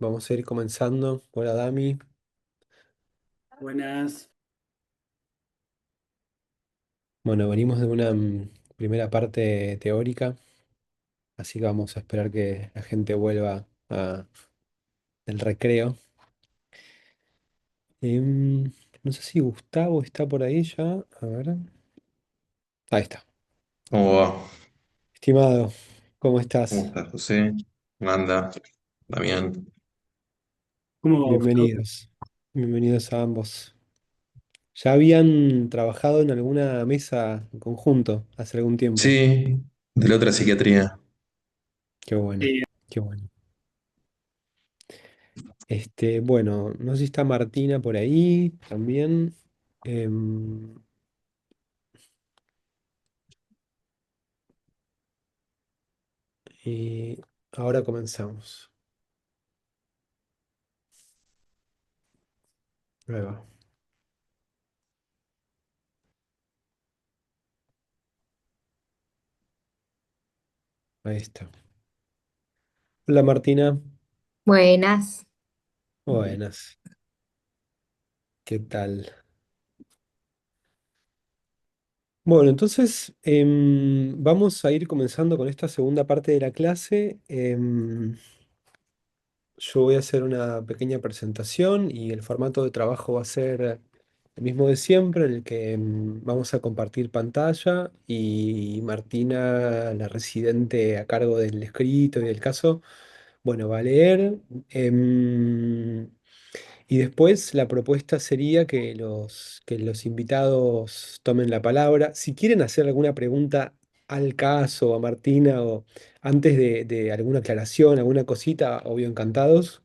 Vamos a ir comenzando. Hola Dami. Buenas. Bueno, venimos de una primera parte teórica, así que vamos a esperar que la gente vuelva del recreo. Em, no sé si Gustavo está por ahí ya. A ver. Ahí está. ¿Cómo va? Estimado, ¿cómo ¿Cómo estás? estás, José? ¿Cómo anda? Damián. ¿Cómo va, Gustavo? Bienvenidos. Bienvenidos a ambos. ¿Ya habían trabajado en alguna mesa en conjunto hace algún tiempo? Sí, de la otra psiquiatría. Qué bueno, Sí. qué bueno. Bueno, no sé si está Martina por ahí también. Em, y ahora comenzamos. Ahí va, ahí está. Hola Martina, Buenas. buenas, ¿qué tal? Bueno, entonces vamos a ir comenzando con esta segunda parte de la clase. Yo voy a hacer una pequeña presentación y el formato de trabajo va a ser el mismo de siempre, en el que vamos a compartir pantalla y Martina, la residente a cargo del escrito y del caso, bueno, va a leer. em, y después la propuesta sería que los invitados tomen la palabra. Si quieren hacer alguna pregunta al caso, a Martina, o antes de alguna aclaración, alguna cosita, obvio, encantados.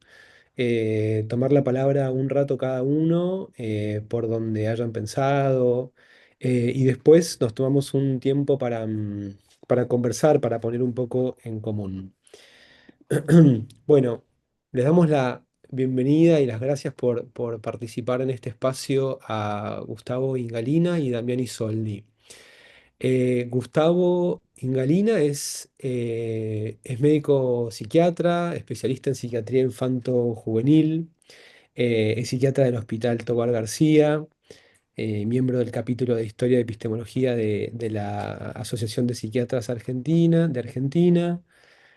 Tomar la palabra un rato cada uno, por donde hayan pensado, y después nos tomamos un tiempo para conversar, para poner un poco en común. Bueno, les damos la bienvenida y las gracias por participar en este espacio a Gustavo Ingalina y Damián Isoldi. Gustavo Ingalina es médico psiquiatra, especialista en psiquiatría infanto-juvenil, es psiquiatra del Hospital Tobar García, miembro del capítulo de Historia y Epistemología de la Asociación de Psiquiatras de Argentina.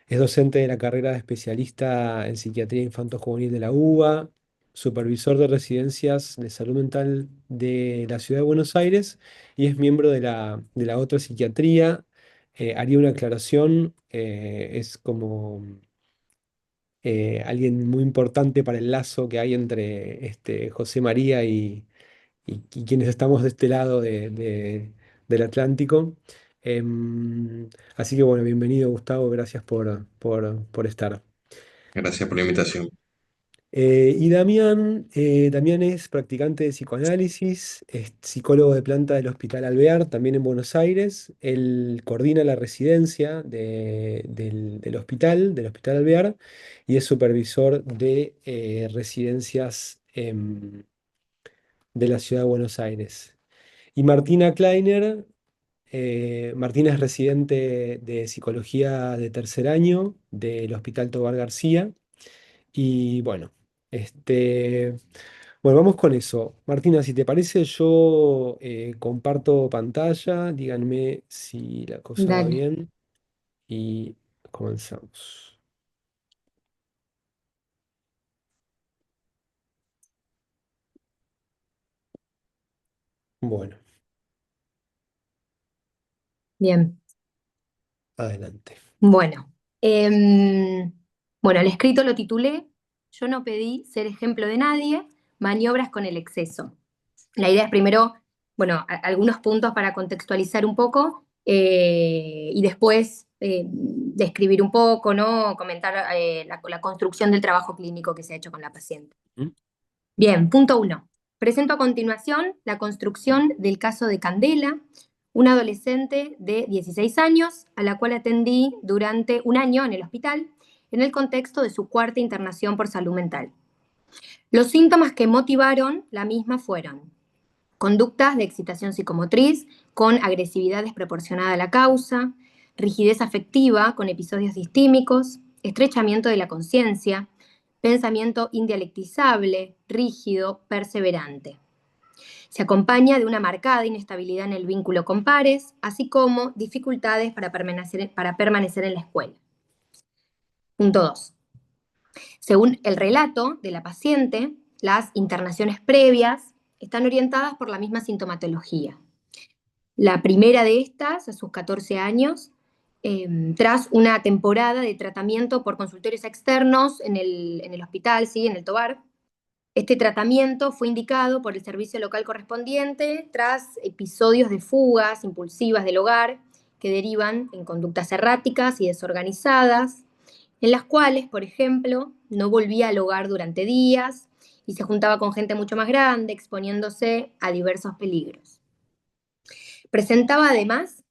Es docente de la carrera de especialista en psiquiatría infanto-juvenil de la UBA, supervisor de residencias de salud mental de la Ciudad de Buenos Aires y es miembro de la otra psiquiatría. Haría una aclaración, es como alguien muy importante para el lazo que hay entre José María y quienes estamos de este lado del Atlántico. Así que bueno, bienvenido Gustavo, gracias por estar. Gracias por la invitación. Y Damián es practicante de psicoanálisis, es psicólogo de planta del Hospital Alvear, también en Buenos Aires. Él coordina la residencia del Hospital Alvear y es supervisor de residencias de la Ciudad de Buenos Aires. Y Martina Kleiner, Martina es residente de psicología de tercer año del Hospital Tobar García. Y bueno, este, bueno, vamos con eso. Martina, si te parece, yo comparto pantalla. Díganme si la cosa va Dale. bien y comenzamos. Bueno, Bien. adelante. Bueno. em, bueno, el escrito lo titulé Yo no pedí ser ejemplo de nadie, maniobras con el exceso. La idea es primero, bueno, algunos puntos para contextualizar un poco y después describir un poco, ¿no? Comentar la construcción del trabajo clínico que se ha hecho con la paciente. ¿Mm? Bien, punto uno. Presento a continuación la construcción del caso de Candela, una adolescente de 16 años a la cual atendí durante un año en el hospital en el contexto de su cuarta internación por salud mental. Los síntomas que motivaron la misma fueron conductas de excitación psicomotriz con agresividad desproporcionada a la causa, rigidez afectiva con episodios distímicos, estrechamiento de la conciencia, pensamiento indialectizable, rígido, perseverante. Se acompaña de una marcada inestabilidad en el vínculo con pares, así como dificultades para permanecer en la escuela. Punto 2. Según el relato de la paciente, las internaciones previas están orientadas por la misma sintomatología. La primera de estas, a sus 14 años, tras una temporada de tratamiento por consultorios externos en el hospital, ¿sí? En el Tobar. Este tratamiento fue indicado por el servicio local correspondiente tras episodios de fugas impulsivas del hogar que derivan en conductas erráticas y desorganizadas, en las cuales, por ejemplo, no volvía al hogar durante días y se juntaba con gente mucho más grande, exponiéndose a diversos peligros. Presentaba además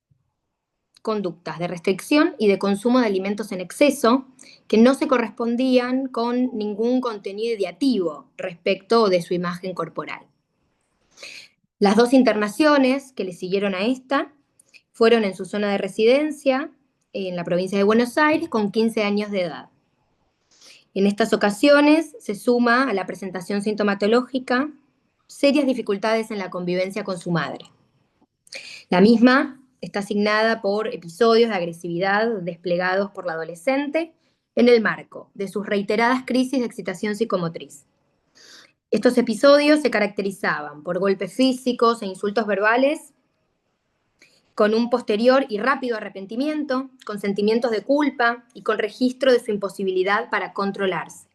conductas de restricción y de consumo de alimentos en exceso que no se correspondían con ningún contenido ideativo respecto de su imagen corporal. Las 2 internaciones que le siguieron a esta fueron en su zona de residencia, en la provincia de Buenos Aires, con 15 años de edad. En estas ocasiones se suma a la presentación sintomatológica serias dificultades en la convivencia con su madre. La misma está asignada por episodios de agresividad desplegados por la adolescente en el marco de sus reiteradas crisis de excitación psicomotriz. Estos episodios se caracterizaban por golpes físicos e insultos verbales, con un posterior y rápido arrepentimiento, con sentimientos de culpa y con registro de su imposibilidad para controlarse,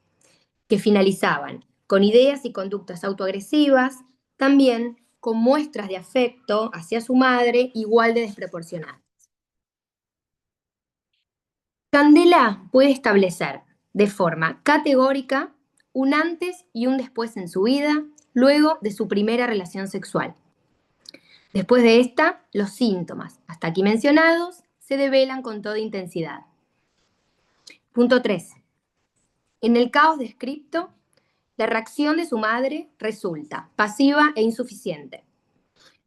que finalizaban con ideas y conductas autoagresivas, también con muestras de afecto hacia su madre igual de desproporcionadas. Candela puede establecer de forma categórica un antes y un después en su vida, luego de su primera relación sexual. Después de esta, los síntomas, hasta aquí mencionados, se develan con toda intensidad. Punto 3. En el caos descrito, la reacción de su madre resulta pasiva e insuficiente.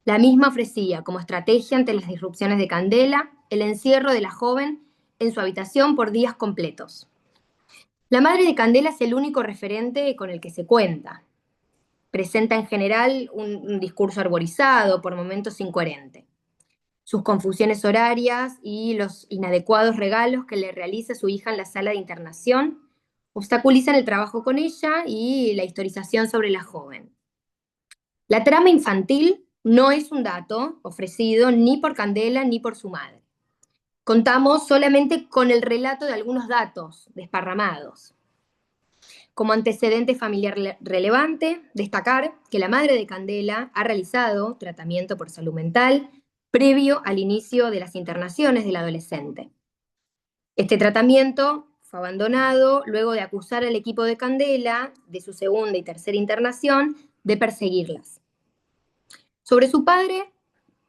La misma ofrecía como estrategia ante las disrupciones de Candela el encierro de la joven en su habitación por días completos. La madre de Candela es el único referente con el que se cuenta. Presenta en general un discurso arborizado, por momentos incoherente. Sus confusiones horarias y los inadecuados regalos que le realiza su hija en la sala de internación obstaculizan el trabajo con ella y la historización sobre la joven. La trama infantil no es un dato ofrecido ni por Candela ni por su madre. Contamos solamente con el relato de algunos datos desparramados. Como antecedente familiar relevante, destacar que la madre de Candela ha realizado tratamiento por salud mental previo al inicio de las internaciones del adolescente. Este tratamiento fue abandonado luego de acusar al equipo de Candela de su segunda y tercera internación de perseguirlas. Sobre su padre,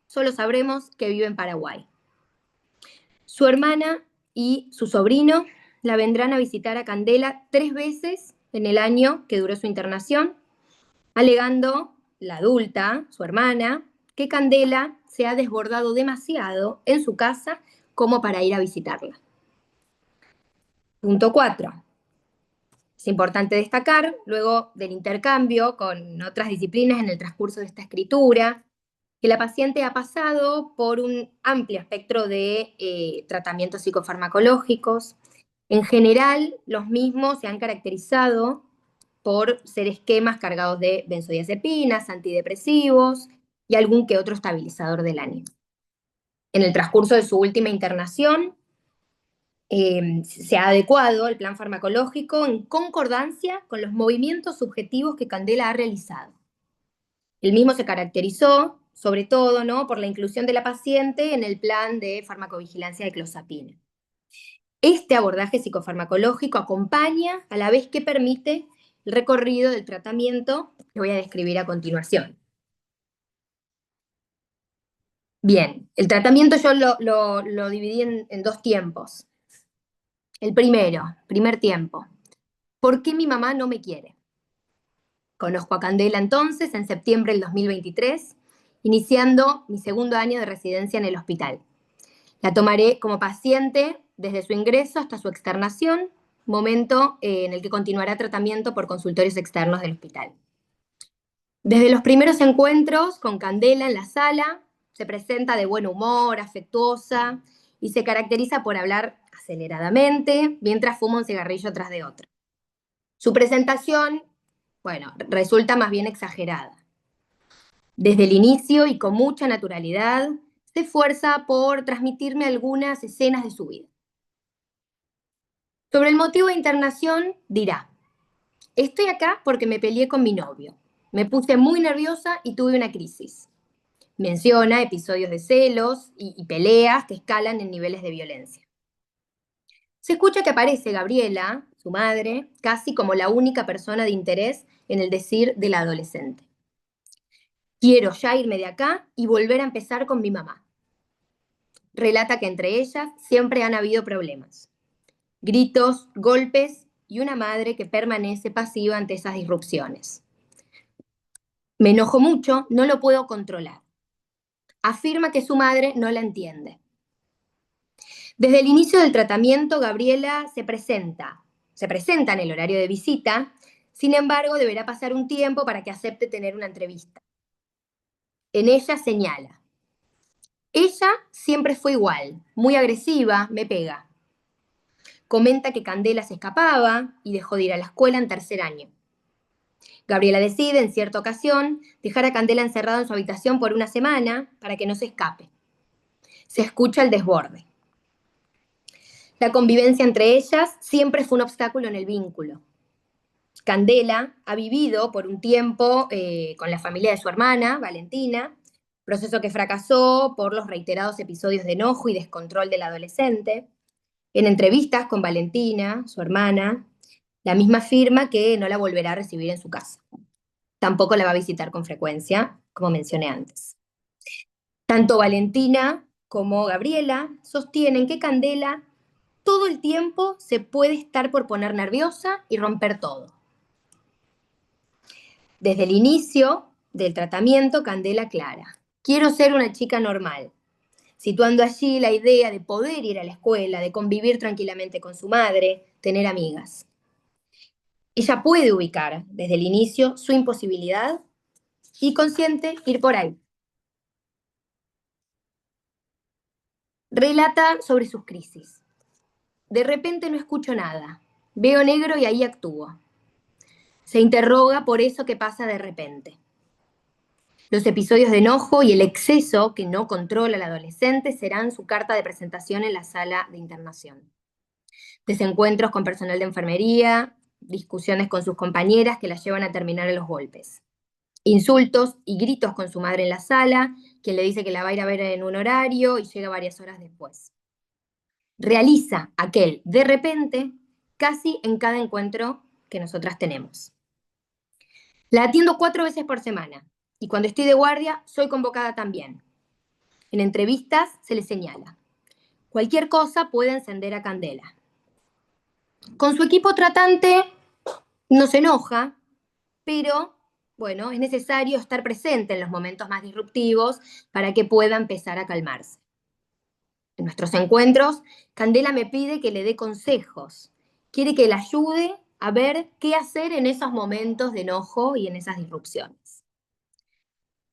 solo sabremos que vive en Paraguay. Su hermana y su sobrino la vendrán a visitar a Candela 3 veces en el año que duró su internación, alegando la adulta, su hermana, que Candela se ha desbordado demasiado en su casa como para ir a visitarla. Punto 4. Es importante destacar, luego del intercambio con otras disciplinas en el transcurso de esta escritura, que la paciente ha pasado por un amplio espectro de tratamientos psicofarmacológicos. En general, los mismos se han caracterizado por ser esquemas cargados de benzodiazepinas, antidepresivos y algún que otro estabilizador del ánimo. En el transcurso de su última internación, se ha adecuado el plan farmacológico en concordancia con los movimientos subjetivos que Candela ha realizado. El mismo se caracterizó, sobre todo, ¿no?, por la inclusión de la paciente en el plan de farmacovigilancia de clozapina. Este abordaje psicofarmacológico acompaña a la vez que permite el recorrido del tratamiento que voy a describir a continuación. Bien, el tratamiento yo lo dividí en 2 tiempos. El primer tiempo. ¿Por qué mi mamá no me quiere? Conozco a Candela entonces, en septiembre del 2023, iniciando mi segundo año de residencia en el hospital. La tomaré como paciente desde su ingreso hasta su externación, momento en el que continuará tratamiento por consultorios externos del hospital. Desde los primeros encuentros con Candela en la sala, se presenta de buen humor, afectuosa, y se caracteriza por hablar aceleradamente mientras fuma un cigarrillo tras de otro. Su presentación, bueno, resulta más bien exagerada. Desde el inicio y con mucha naturalidad, se esfuerza por transmitirme algunas escenas de su vida. Sobre el motivo de internación, dirá: estoy acá porque me peleé con mi novio. Me puse muy nerviosa y tuve una crisis. Menciona episodios de celos y peleas que escalan en niveles de violencia. Se escucha que aparece Gabriela, su madre, casi como la única persona de interés en el decir de la adolescente. Quiero ya irme de acá y volver a empezar con mi mamá. Relata que entre ellas siempre han habido problemas. Gritos, golpes y una madre que permanece pasiva ante esas disrupciones. Me enojo mucho, no lo puedo controlar. Afirma que su madre no la entiende. Desde el inicio del tratamiento, Gabriela se presenta en el horario de visita, sin embargo, deberá pasar un tiempo para que acepte tener una entrevista. En ella señala: ella siempre fue igual, muy agresiva, me pega. Comenta que Candela se escapaba y dejó de ir a la escuela en tercer año. Gabriela decide, en cierta ocasión, dejar a Candela encerrada en su habitación por una semana para que no se escape. Se escucha el desborde. La convivencia entre ellas siempre fue un obstáculo en el vínculo. Candela ha vivido por un tiempo con la familia de su hermana, Valentina, proceso que fracasó por los reiterados episodios de enojo y descontrol del adolescente. En entrevistas con Valentina, su hermana, la misma afirma que no la volverá a recibir en su casa. Tampoco la va a visitar con frecuencia, como mencioné antes. Tanto Valentina como Gabriela sostienen que Candela todo el tiempo se puede estar por poner nerviosa y romper todo. Desde el inicio del tratamiento, Candela aclara: quiero ser una chica normal, situando allí la idea de poder ir a la escuela, de convivir tranquilamente con su madre, tener amigas. Ella puede ubicar desde el inicio su imposibilidad y, consciente, ir por ahí. Relata sobre sus crisis. De repente no escucho nada, veo negro y ahí actúo. Se interroga por eso que pasa de repente. Los episodios de enojo y el exceso que no controla el adolescente serán su carta de presentación en la sala de internación. Desencuentros con personal de enfermería, discusiones con sus compañeras que la llevan a terminar en los golpes. Insultos y gritos con su madre en la sala, quien le dice que la va a ir a ver en un horario y llega varias horas después. Realiza aquel de repente casi en cada encuentro que nosotras tenemos. La atiendo 4 veces por semana y cuando estoy de guardia soy convocada también. En entrevistas se le señala: cualquier cosa puede encender a Candela. Con su equipo tratante no se enoja, pero bueno, es necesario estar presente en los momentos más disruptivos para que pueda empezar a calmarse. En nuestros encuentros, Candela me pide que le dé consejos. Quiere que la ayude a ver qué hacer en esos momentos de enojo y en esas disrupciones.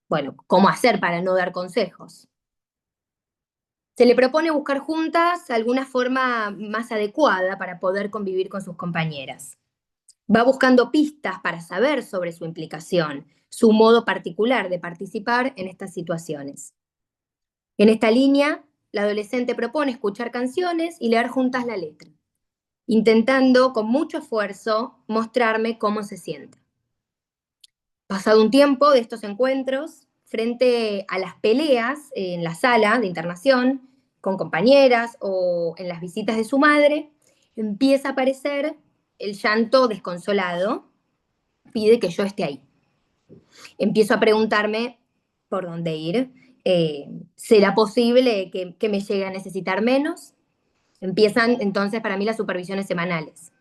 Bueno, ¿cómo hacer para no dar consejos? Se le propone buscar juntas alguna forma más adecuada para poder convivir con sus compañeras. Va buscando pistas para saber sobre su implicación, su modo particular de participar en estas situaciones. En esta línea, la adolescente propone escuchar canciones y leer juntas la letra, intentando con mucho esfuerzo mostrarme cómo se siente. Pasado un tiempo de estos encuentros, frente a las peleas en la sala de internación, con compañeras o en las visitas de su madre, empieza a aparecer el llanto desconsolado, pide que yo esté ahí. Empiezo a preguntarme por dónde ir. ¿Será posible que me llegue a necesitar menos? Empiezan entonces para mí las supervisiones semanales.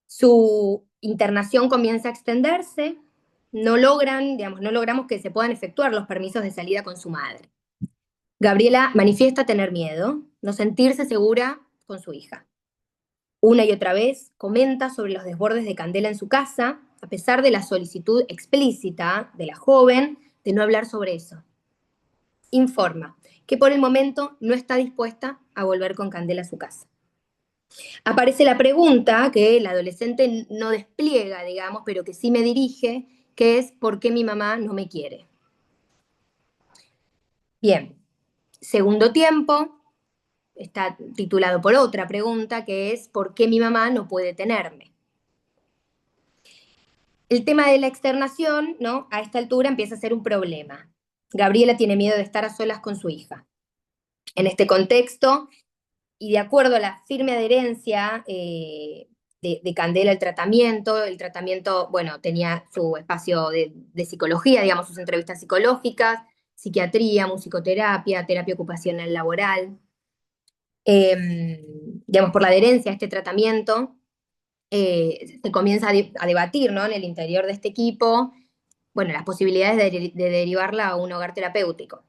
Su internación comienza a extenderse, no logramos que se puedan efectuar los permisos de salida con su madre. Gabriela manifiesta tener miedo, no sentirse segura con su hija. Una y otra vez comenta sobre los desbordes de Candela en su casa, a pesar de la solicitud explícita de la joven de no hablar sobre eso. Informa que por el momento no está dispuesta a volver con Candela a su casa. Aparece la pregunta que el adolescente no despliega, digamos, pero que sí me dirige, que es ¿por qué mi mamá no me quiere? Bien, segundo tiempo, está titulado por otra pregunta, que es ¿por qué mi mamá no puede tenerme? El tema de la externación, ¿no? A esta altura empieza a ser un problema. Gabriela tiene miedo de estar a solas con su hija. En este contexto, y de acuerdo a la firme adherencia de Candela al tratamiento, el tratamiento, bueno, tenía su espacio de psicología, digamos, sus entrevistas psicológicas, psiquiatría, musicoterapia, terapia ocupacional laboral. Digamos, por la adherencia a este tratamiento, se comienza a debatir, ¿no? En el interior de este equipo, bueno, las posibilidades de derivarla a un hogar terapéutico.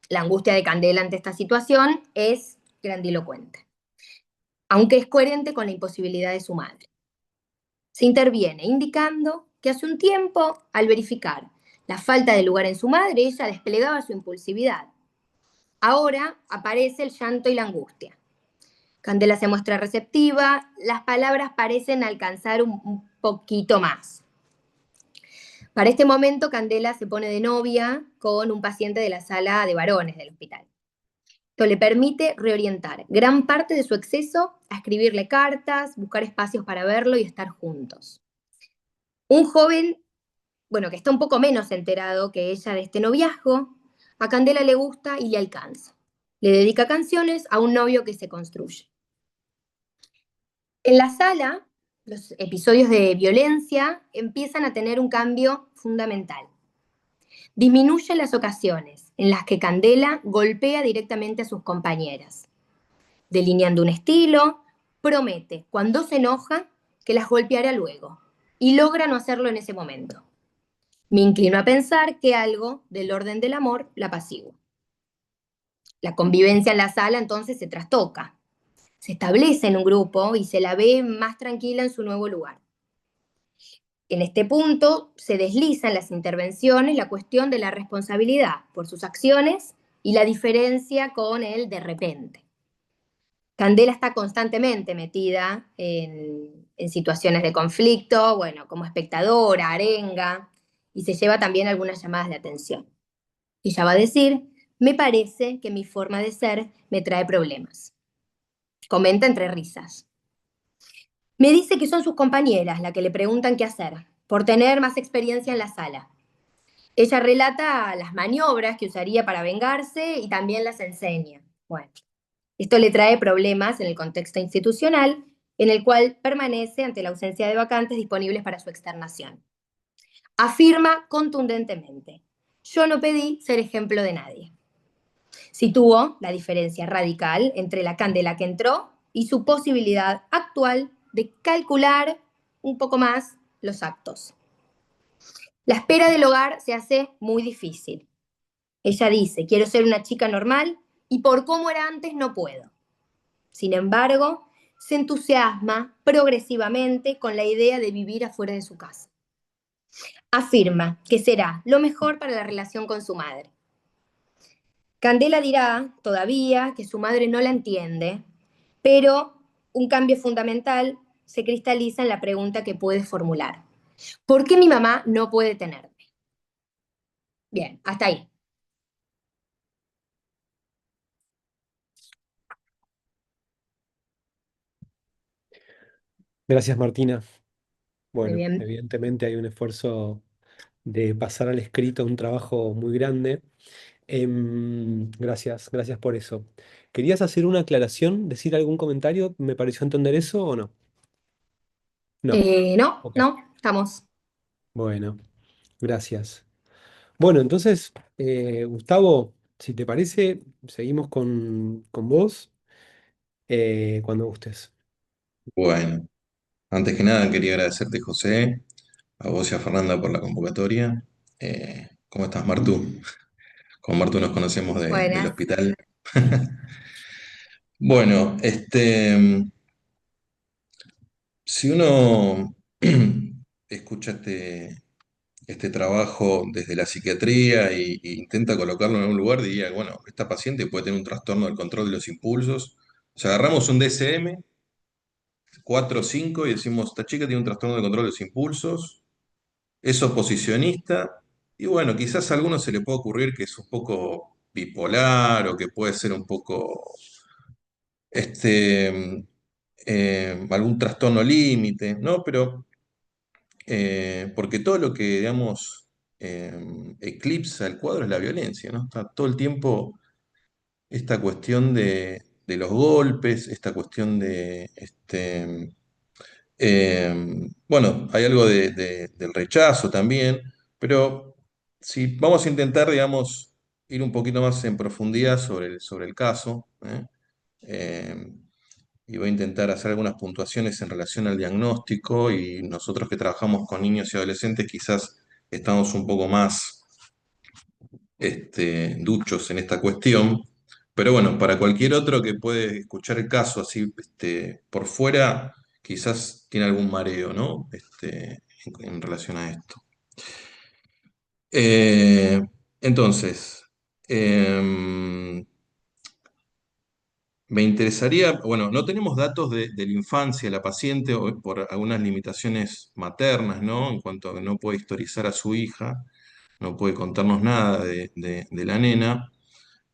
La angustia de Candela ante esta situación es grandilocuente, aunque es coherente con la imposibilidad de su madre. Se interviene indicando que hace un tiempo, al verificar la falta de lugar en su madre, ella desplegaba su impulsividad. Ahora aparece el llanto y la angustia. Candela se muestra receptiva, las palabras parecen alcanzar un poquito más. Para este momento, Candela se pone de novia con un paciente de la sala de varones del hospital. Esto le permite reorientar gran parte de su exceso a escribirle cartas, buscar espacios para verlo y estar juntos. Un joven, bueno, que está un poco menos enterado que ella de este noviazgo, a Candela le gusta y le alcanza. Le dedica canciones a un novio que se construye. En la sala, los episodios de violencia empiezan a tener un cambio fundamental. Disminuyen las ocasiones en las que Candela golpea directamente a sus compañeras. Delineando un estilo, promete, cuando se enoja, que las golpeará luego, y logra no hacerlo en ese momento. Me inclino a pensar que algo del orden del amor la apacigua. La convivencia en la sala entonces se trastoca. Se establece en un grupo y se la ve más tranquila en su nuevo lugar. En este punto se desliza en las intervenciones la cuestión de la responsabilidad por sus acciones y la diferencia con el de repente. Candela está constantemente metida en situaciones de conflicto, bueno, como espectadora, arenga, y se lleva también algunas llamadas de atención. Ella va a decir, me parece que mi forma de ser me trae problemas. Comenta entre risas. Me dice que son sus compañeras las que le preguntan qué hacer, por tener más experiencia en la sala. Ella relata las maniobras que usaría para vengarse y también las enseña. Bueno, esto le trae problemas en el contexto institucional, en el cual permanece ante la ausencia de vacantes disponibles para su externación. Afirma contundentemente, yo no pedí ser ejemplo de nadie. Situó la diferencia radical entre la Candela que entró y su posibilidad actual de calcular un poco más los actos. La espera del hogar se hace muy difícil. Ella dice, quiero ser una chica normal y por cómo era antes no puedo. Sin embargo, se entusiasma progresivamente con la idea de vivir afuera de su casa. Afirma que será lo mejor para la relación con su madre. Candela dirá todavía que su madre no la entiende, pero un cambio fundamental se cristaliza en la pregunta que puede formular. ¿Por qué mi mamá no puede tenerme? Bien, hasta ahí. Gracias, Martina. Muy Bueno, bien. evidentemente hay un esfuerzo de pasar al escrito, un trabajo muy grande. Gracias, gracias por eso. ¿Querías hacer una aclaración, decir algún comentario? ¿Me pareció entender eso o no? No. No, Ok. no, estamos. Bueno, gracias. Bueno, entonces, Gustavo, si te parece, seguimos con vos cuando gustes. Bueno, antes que nada quería agradecerte, José, a vos y a Fernanda por la convocatoria. ¿Cómo estás, Martú? Con Martú nos conocemos del Buenas. hospital. Bueno, Si uno escucha este trabajo desde la psiquiatría y intenta colocarlo en algún lugar, diría, bueno, esta paciente puede tener un trastorno del control de los impulsos. O sea, agarramos un DSM 4 o 5 y decimos, esta chica tiene un trastorno de control de los impulsos, es oposicionista, y bueno, quizás a alguno se le puede ocurrir que es un poco bipolar o que puede ser un poco algún trastorno límite, ¿no? Pero porque todo lo que, digamos, eclipsa el cuadro es la violencia, ¿no? Está todo el tiempo esta cuestión de los golpes, esta cuestión bueno, hay algo del rechazo también, pero si vamos a intentar, digamos, ir un poquito más en profundidad sobre el caso, ¿eh? Eh, y voy a intentar hacer algunas puntuaciones en relación al diagnóstico y nosotros que trabajamos con niños y adolescentes quizás estamos un poco más duchos en esta cuestión, pero bueno, para cualquier otro que puede escuchar el caso así por fuera, quizás tiene algún mareo, ¿no? En relación a esto. Eh, entonces, em, me interesaría, bueno, no tenemos datos de la infancia de la paciente por algunas limitaciones maternas, ¿no? En cuanto a que no puede historizar a su hija, no puede contarnos nada de la nena.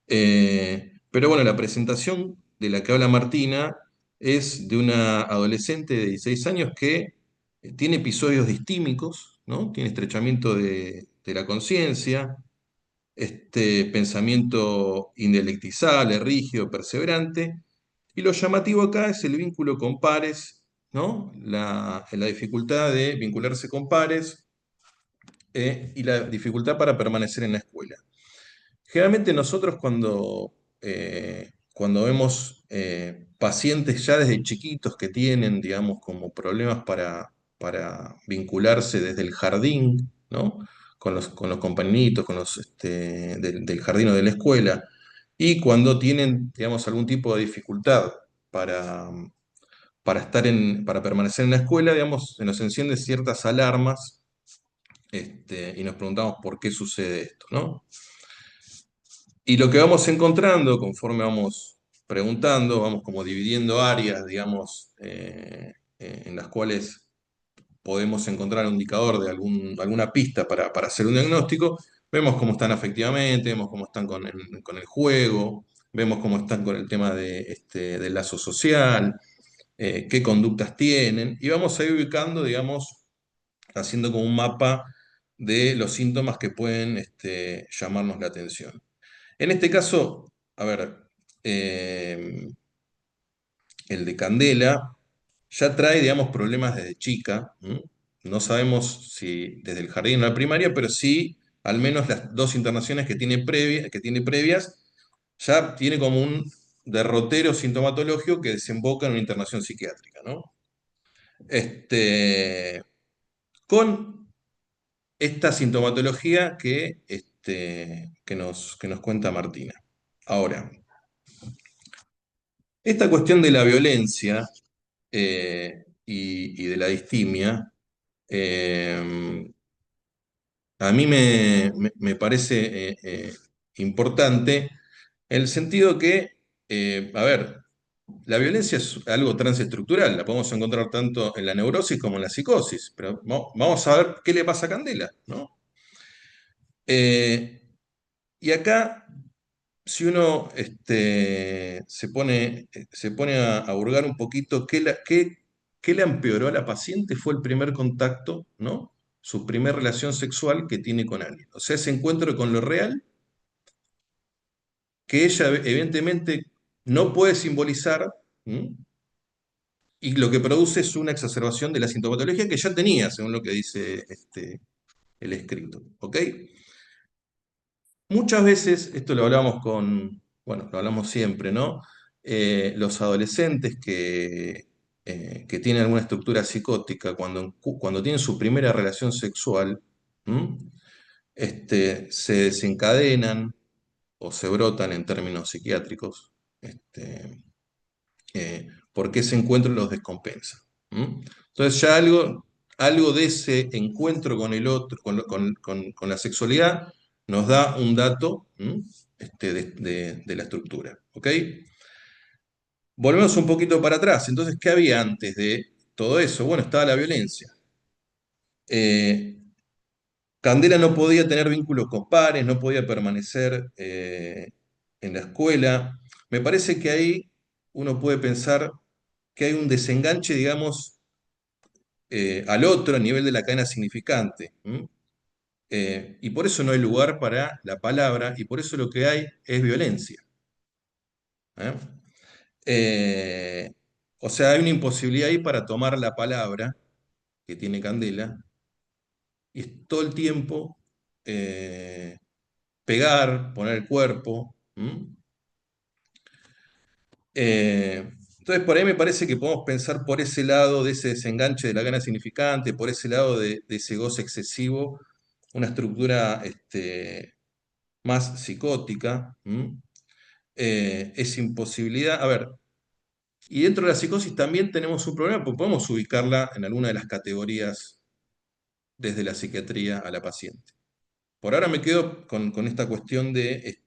Pero bueno, la presentación de la que habla Martina es de una adolescente de 16 años que tiene episodios distímicos, ¿no? Tiene estrechamiento de la conciencia, este pensamiento intelectual, rígido, perseverante, y lo llamativo acá es el vínculo con pares, ¿no? La dificultad de vincularse con pares y la dificultad para permanecer en la escuela. Generalmente nosotros cuando vemos pacientes ya desde chiquitos que tienen, digamos, como problemas para vincularse desde el jardín, ¿no? Con los compañeritos, del jardín o de la escuela, y cuando tienen, digamos, algún tipo de dificultad para, para permanecer en la escuela, digamos, se nos encienden ciertas alarmas, y nos preguntamos por qué sucede esto, ¿no? Y lo que vamos encontrando conforme vamos preguntando, vamos como dividiendo áreas, digamos, en las cuales podemos encontrar un indicador de alguna pista para hacer un diagnóstico, vemos cómo están afectivamente, vemos cómo están con el juego, vemos cómo están con el tema del lazo social, qué conductas tienen, y vamos a ir ubicando, digamos, haciendo como un mapa de los síntomas que pueden llamarnos la atención. En este caso, a ver, eh, el de Candela ya trae, digamos, problemas desde chica. ¿M? No sabemos si desde el jardín o la primaria, pero sí, al menos las dos internaciones que tiene previas, ya tiene como un derrotero sintomatológico que desemboca en una internación psiquiátrica, ¿no? Con esta sintomatología que nos cuenta Martina. Ahora, esta cuestión de la violencia y de la distimia, eh, a mí me parece importante en el sentido que, a ver, la violencia es algo transestructural, la podemos encontrar tanto en la neurosis como en la psicosis, pero vamos a ver qué le pasa a Candela, ¿no? Eh, y acá si uno se pone a hurgar un poquito, ¿qué le empeoró a la paciente? Fue el primer contacto, ¿no? Su primera relación sexual que tiene con alguien. O sea, ese encuentro con lo real, que ella evidentemente no puede simbolizar, ¿m? Y lo que produce es una exacerbación de la sintomatología que ya tenía, según lo que dice el escrito. ¿Ok? Muchas veces, esto lo hablamos bueno, lo hablamos siempre, ¿no? Los adolescentes que tienen alguna estructura psicótica, cuando tienen su primera relación sexual, ¿m? Se desencadenan o se brotan en términos psiquiátricos, porque ese encuentro los descompensa. Entonces ya algo de ese encuentro con el otro, con la sexualidad, nos da un dato de la estructura. ¿Ok? Volvemos un poquito para atrás. Entonces, ¿qué había antes de todo eso? Bueno, estaba la violencia. Eh, Candela no podía tener vínculos con pares, no podía permanecer en la escuela. Me parece que ahí uno puede pensar que hay un desenganche, digamos, al otro a nivel de la cadena significante. Y por eso no hay lugar para la palabra, y por eso lo que hay es violencia. ¿eh? Eh, o sea, hay una imposibilidad ahí para tomar la palabra que tiene Candela y es todo el tiempo eh, pegar, poner el cuerpo. Entonces, por ahí me parece que podemos pensar por ese lado de ese desenganche de la gana significante, por ese lado de ese goce excesivo, una estructura más psicótica. Es imposibilidad. A ver, y dentro de la psicosis también tenemos un problema, porque podemos ubicarla en alguna de las categorías desde la psiquiatría a la paciente. Por ahora me quedo con esta cuestión de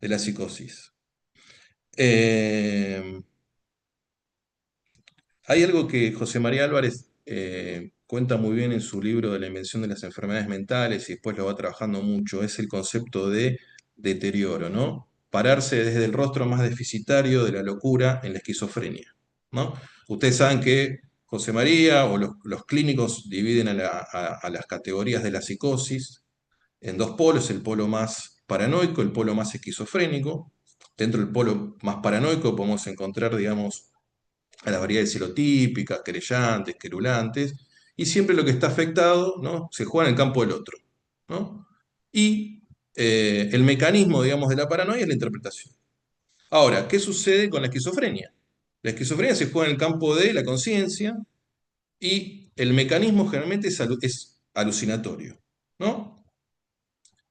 la psicosis. Hay algo que José María Álvarez cuenta muy bien en su libro de la invención de las enfermedades mentales y después lo va trabajando mucho, es el concepto de deterioro, ¿no? Pararse desde el rostro más deficitario de la locura en la esquizofrenia, ¿no? Ustedes saben que José María o los clínicos dividen a las categorías de la psicosis en dos polos, el polo más paranoico, el polo más esquizofrénico. Dentro del polo más paranoico podemos encontrar, digamos, a las variedades serotípicas, querellantes, querulantes, y siempre lo que está afectado, ¿no? Se juega en el campo del otro, ¿no? Y el mecanismo, digamos, de la paranoia es la interpretación. Ahora, ¿qué sucede con la esquizofrenia? La esquizofrenia se juega en el campo de la conciencia y el mecanismo generalmente es alucinatorio, ¿no?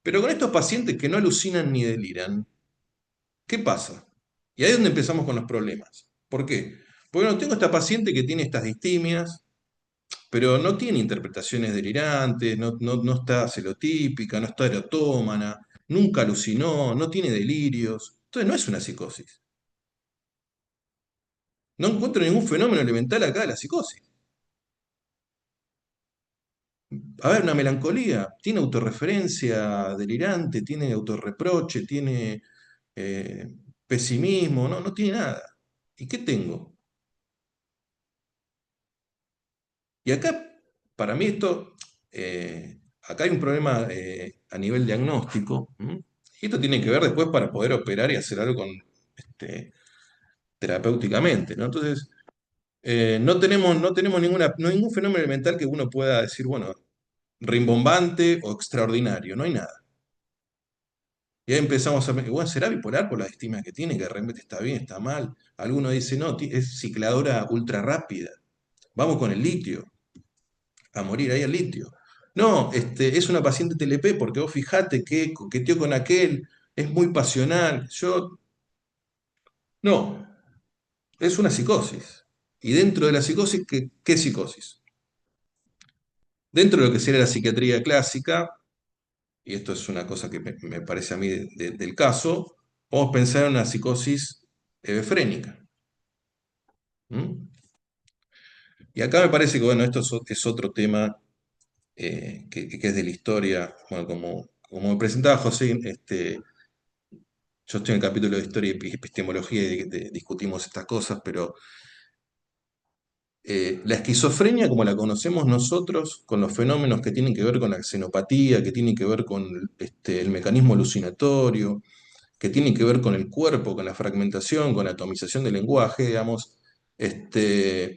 Pero con estos pacientes que no alucinan ni deliran, ¿qué pasa? Y ahí es donde empezamos con los problemas. ¿Por qué? Porque no tengo esta paciente que tiene estas distimias, pero no tiene interpretaciones delirantes, no está celotípica, no está erotómana, nunca alucinó, no tiene delirios. Entonces no es una psicosis. No encuentro ningún fenómeno elemental acá de la psicosis. A ver, una melancolía, tiene autorreferencia delirante, tiene autorreproche, tiene eh, pesimismo, no tiene nada. ¿Y qué tengo? Y acá, para mí acá hay un problema a nivel diagnóstico, ¿m? Y esto tiene que ver después para poder operar y hacer algo este, terapéuticamente, ¿no? Entonces, no tenemos ningún fenómeno mental que uno pueda decir, bueno, rimbombante o extraordinario, no hay nada. Y ahí empezamos a pensar, bueno, ¿será bipolar por la estima que tiene, que realmente está bien, está mal? Alguno dice, no, es cicladora ultra rápida. Vamos con el litio, a morir ahí al litio. No, es una paciente TLP porque vos fijate que coqueteó con aquel, es muy pasional. No, es una psicosis. Y dentro de la psicosis, ¿qué psicosis? Dentro de lo que sería la psiquiatría clásica, y esto es una cosa que me parece a mí del caso, podemos pensar en una psicosis hebefrénica. ¿Mm? Y acá me parece que, bueno, esto es otro tema que es de la historia. Bueno, como me presentaba José, yo estoy en el capítulo de historia y epistemología y discutimos estas cosas, pero la esquizofrenia como la conocemos nosotros, con los fenómenos que tienen que ver con la xenopatía, que tienen que ver con el mecanismo alucinatorio, que tienen que ver con el cuerpo, con la fragmentación, con la atomización del lenguaje, digamos,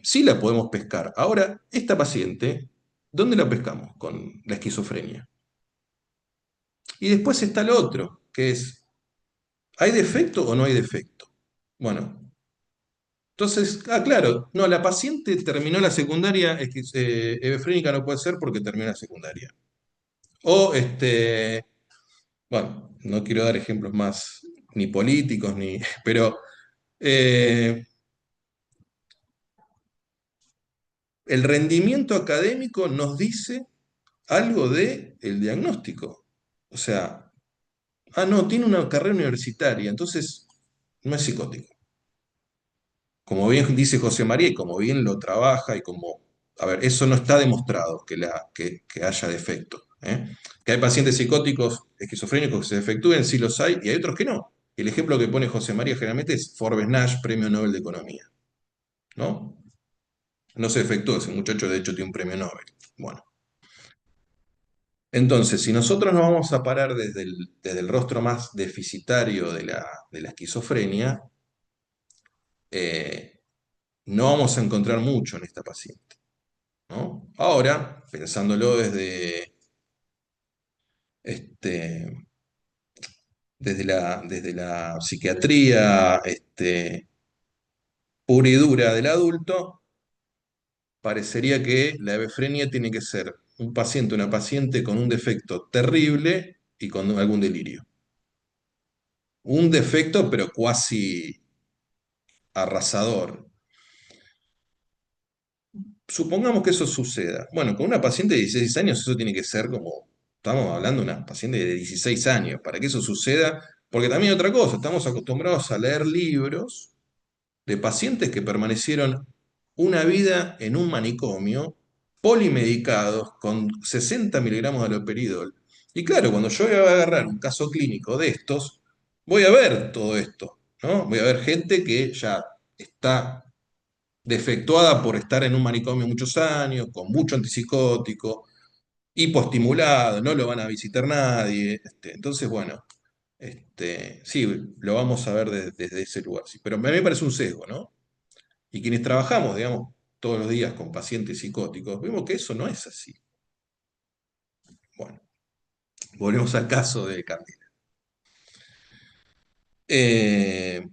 sí la podemos pescar. Ahora, esta paciente, ¿dónde la pescamos con la esquizofrenia? Y después está lo otro, que es, ¿hay defecto o no hay defecto? Bueno, entonces, claro, no, la paciente terminó la secundaria, es que hebefrénica no puede ser porque terminó la secundaria. O, bueno, no quiero dar ejemplos más ni políticos, pero eh, el rendimiento académico nos dice algo del diagnóstico. O sea, no, tiene una carrera universitaria, entonces no es psicótico. Como bien dice José María y como bien lo trabaja y como, a ver, eso no está demostrado que haya defecto. ¿Eh? Que hay pacientes psicóticos, esquizofrénicos que se defectúen, sí los hay, y hay otros que no. El ejemplo que pone José María generalmente es Forbes Nash, Premio Nobel de Economía. ¿No? No se defectúa, ese muchacho de hecho tiene un premio Nobel. Bueno, entonces, si nosotros nos vamos a parar desde el rostro más deficitario de la esquizofrenia, eh, no vamos a encontrar mucho en esta paciente. ¿No? Ahora, pensándolo este, desde la psiquiatría pura y dura del adulto, parecería que la hebefrenia tiene que ser una paciente con un defecto terrible y con algún delirio. Un defecto, pero cuasi arrasador. Supongamos que eso suceda. Bueno, con una paciente de 16 años eso tiene que ser como, estamos hablando de una paciente de 16 años, para que eso suceda, porque también otra cosa, estamos acostumbrados a leer libros de pacientes que permanecieron una vida en un manicomio, polimedicados, con 60 miligramos de haloperidol. Y claro, cuando yo voy a agarrar un caso clínico de estos, voy a ver todo esto, ¿no? Voy a ver gente que ya está defectuada por estar en un manicomio muchos años, con mucho antipsicótico, hipostimulado, no lo van a visitar nadie. Entonces, bueno, sí, lo vamos a ver desde ese lugar. Sí, pero a mí me parece un sesgo, ¿no? Y quienes trabajamos, digamos, todos los días con pacientes psicóticos, vemos que eso no es así. Bueno, volvemos al caso de Candela. Eh,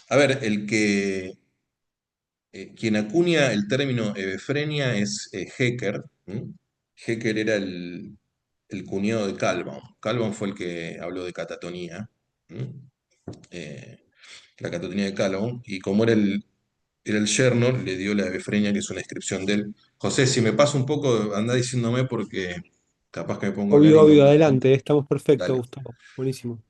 a ver, quien acuña el término hebefrenia es Hecker. ¿Mm? Hecker era el cuñado de Calvin. Calvin fue el que habló de catatonía. ¿Mm? Eh, la catatonía de Calvin. Y como era el yerno, le dio la hebefrenia, que es una descripción de él. José, si me pasa un poco, anda diciéndome porque capaz que me pongo a hablar Obvio, y no. obvio, adelante, estamos perfectos, Dale. Gustavo. Buenísimo.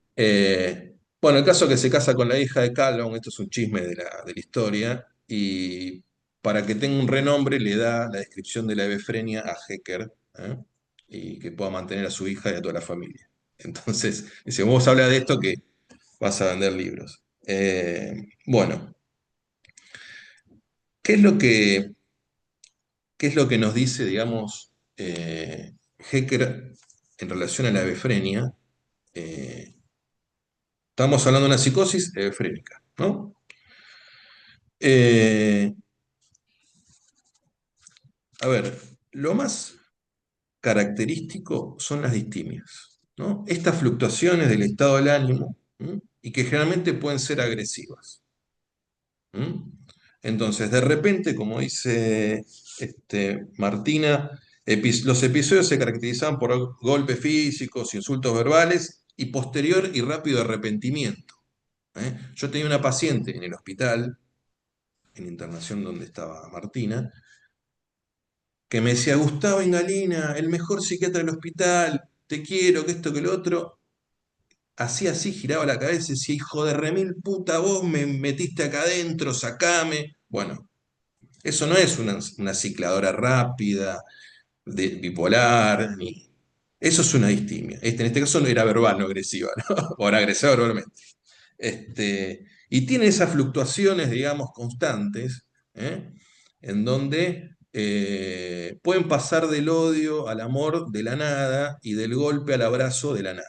Bueno, el caso que se casa con la hija de Calhoun, esto es un chisme de la historia, y para que tenga un renombre le da la descripción de la hebefrenia a Hecker, ¿eh? Y que pueda mantener a su hija y a toda la familia. Entonces, dice, vos habla de esto que vas a vender libros. Bueno, ¿qué es lo que, qué es lo que nos dice, digamos, Hecker en relación a la hebefrenia? Eh, Estamos hablando de una psicosis hebefrénica, ¿no? Eh, a ver, lo más característico son las distimias, ¿no? Estas fluctuaciones del estado del ánimo, ¿m? Y que generalmente pueden ser agresivas. ¿M? Entonces, de repente, como dice Martina, los episodios se caracterizaban por golpes físicos, insultos verbales y posterior y rápido arrepentimiento. Yo tenía una paciente en el hospital, en internación donde estaba Martina, que me decía, Gustavo Ingalina, el mejor psiquiatra del hospital, te quiero, que esto, que lo otro. Así, así, giraba la cabeza y decía, hijo de remil puta, vos me metiste acá adentro, sacame. Bueno, eso no es una cicladora rápida, bipolar, ni... Eso es una distimia. En este caso no era verbal, no agresiva, ¿no? O era agresiva verbalmente. Y tiene esas fluctuaciones, digamos, constantes, ¿eh? En donde pueden pasar del odio al amor de la nada y del golpe al abrazo de la nada.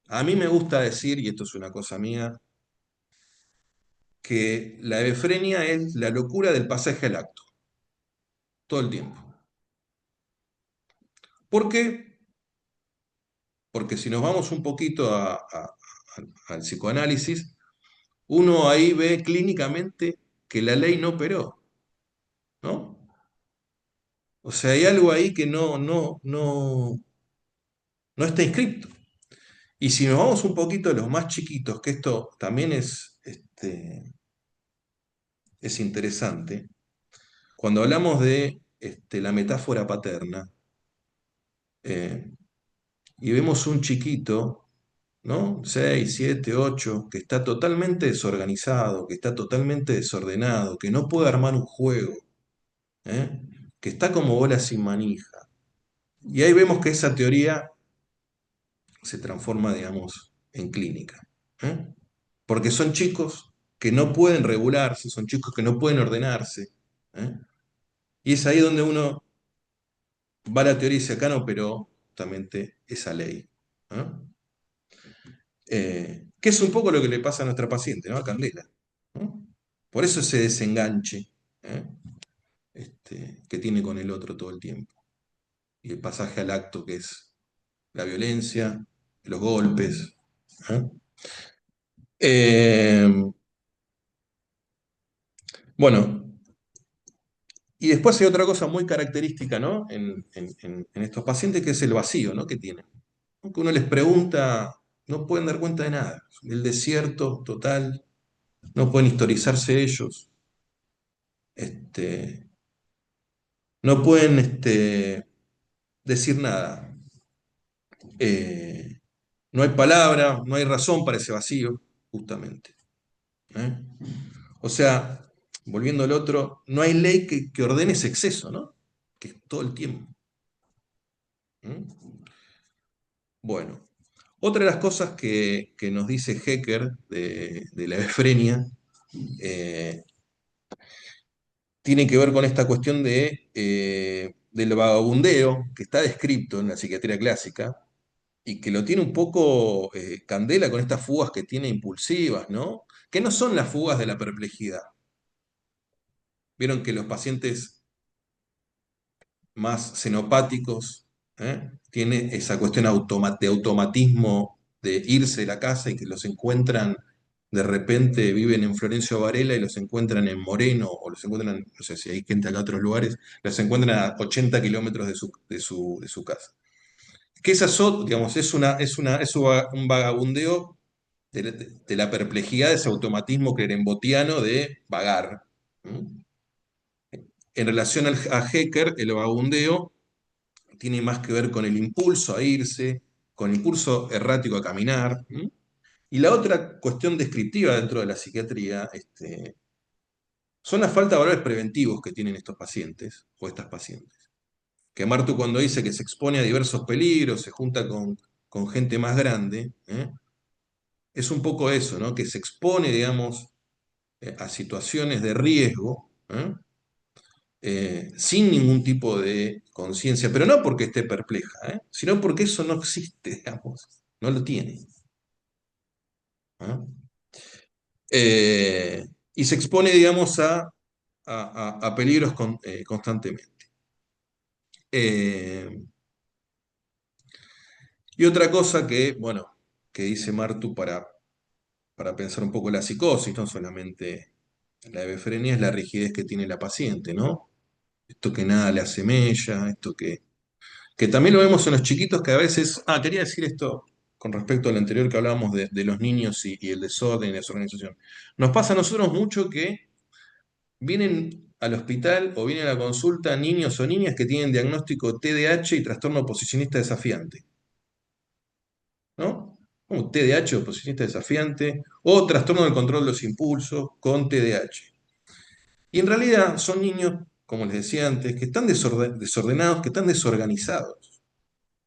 A mí me gusta decir, y esto es una cosa mía, que la hebefrenia es la locura del pasaje al acto, todo el tiempo. ¿Por qué? Porque si nos vamos un poquito al psicoanálisis, uno ahí ve clínicamente que la ley no operó, ¿no? O sea, hay algo ahí que no está inscrito. Y si nos vamos un poquito a los más chiquitos, que esto también es interesante, cuando hablamos de la metáfora paterna, y vemos un chiquito, ¿no? 6, 7, 8, que está totalmente desorganizado, que está totalmente desordenado, que no puede armar un juego, ¿eh? Que está como bola sin manija. Y ahí vemos que esa teoría se transforma, digamos, en clínica, ¿eh? Porque son chicos que no pueden regularse, son chicos que no pueden ordenarse, ¿eh? Y es ahí donde uno va a la teoría y dice, acá no operó justamente esa ley, ¿eh? Que es un poco lo que le pasa a nuestra paciente, ¿no? A Candela, ¿no? Por eso ese desenganche, ¿eh? Que tiene con el otro todo el tiempo. Y el pasaje al acto que es la violencia, los golpes, ¿eh? Eh, bueno, y después hay otra cosa muy característica, ¿no? En estos pacientes, que es el vacío, ¿no? Que tienen. Aunque uno les pregunta, no pueden dar cuenta de nada. El desierto total, no pueden historizarse ellos. Este, no pueden decir nada. Eh, no hay palabra, no hay razón para ese vacío, justamente, ¿eh? O sea, volviendo al otro, no hay ley que ordene ese exceso, ¿no? Que es todo el tiempo. ¿Mm? Bueno, otra de las cosas que nos dice Hecker de la efrenia tiene que ver con esta cuestión del vagabundeo que está descrito en la psiquiatría clásica y que lo tiene un poco Candela con estas fugas que tiene impulsivas, ¿no? Que no son las fugas de la perplejidad. Vieron que los pacientes más xenopáticos, tienen esa cuestión de automatismo de irse de la casa y que los encuentran, de repente viven en Florencio Varela y los encuentran en Moreno, o los encuentran, no sé si hay gente acá en otros lugares, los encuentran a 80 kilómetros de su casa. Que esa digamos, un vagabundeo de la perplejidad, de ese automatismo clerembotiano de vagar. ¿Mm? En relación a Hecker, el vagabundeo tiene más que ver con el impulso a irse, con el impulso errático a caminar. ¿M? Y la otra cuestión descriptiva dentro de la psiquiatría son la falta de valores preventivos que tienen estos pacientes o estas pacientes. Que Martu, cuando dice que se expone a diversos peligros, se junta con gente más grande, es un poco eso, ¿no? Que se expone, digamos, a situaciones de riesgo, sin ningún tipo de conciencia, pero no porque esté perpleja, sino porque eso no existe, digamos, no lo tiene. ¿Ah? Y se expone, digamos, a peligros constantemente. Eh, y otra cosa que, bueno, que dice Martu para pensar un poco la psicosis, no solamente la hebefrenia, es la rigidez que tiene la paciente, ¿no? Esto que nada le asemella, esto que también lo vemos en los chiquitos que a veces... Ah, quería decir esto con respecto al anterior que hablábamos de los niños y el desorden y la desorganización. Nos pasa a nosotros mucho que vienen al hospital o vienen a la consulta niños o niñas que tienen diagnóstico TDAH y trastorno oposicionista desafiante, ¿no? Como TDAH, oposicionista desafiante, o trastorno del control de los impulsos con TDAH. Y en realidad son niños, como les decía antes, que están desordenados, que están desorganizados.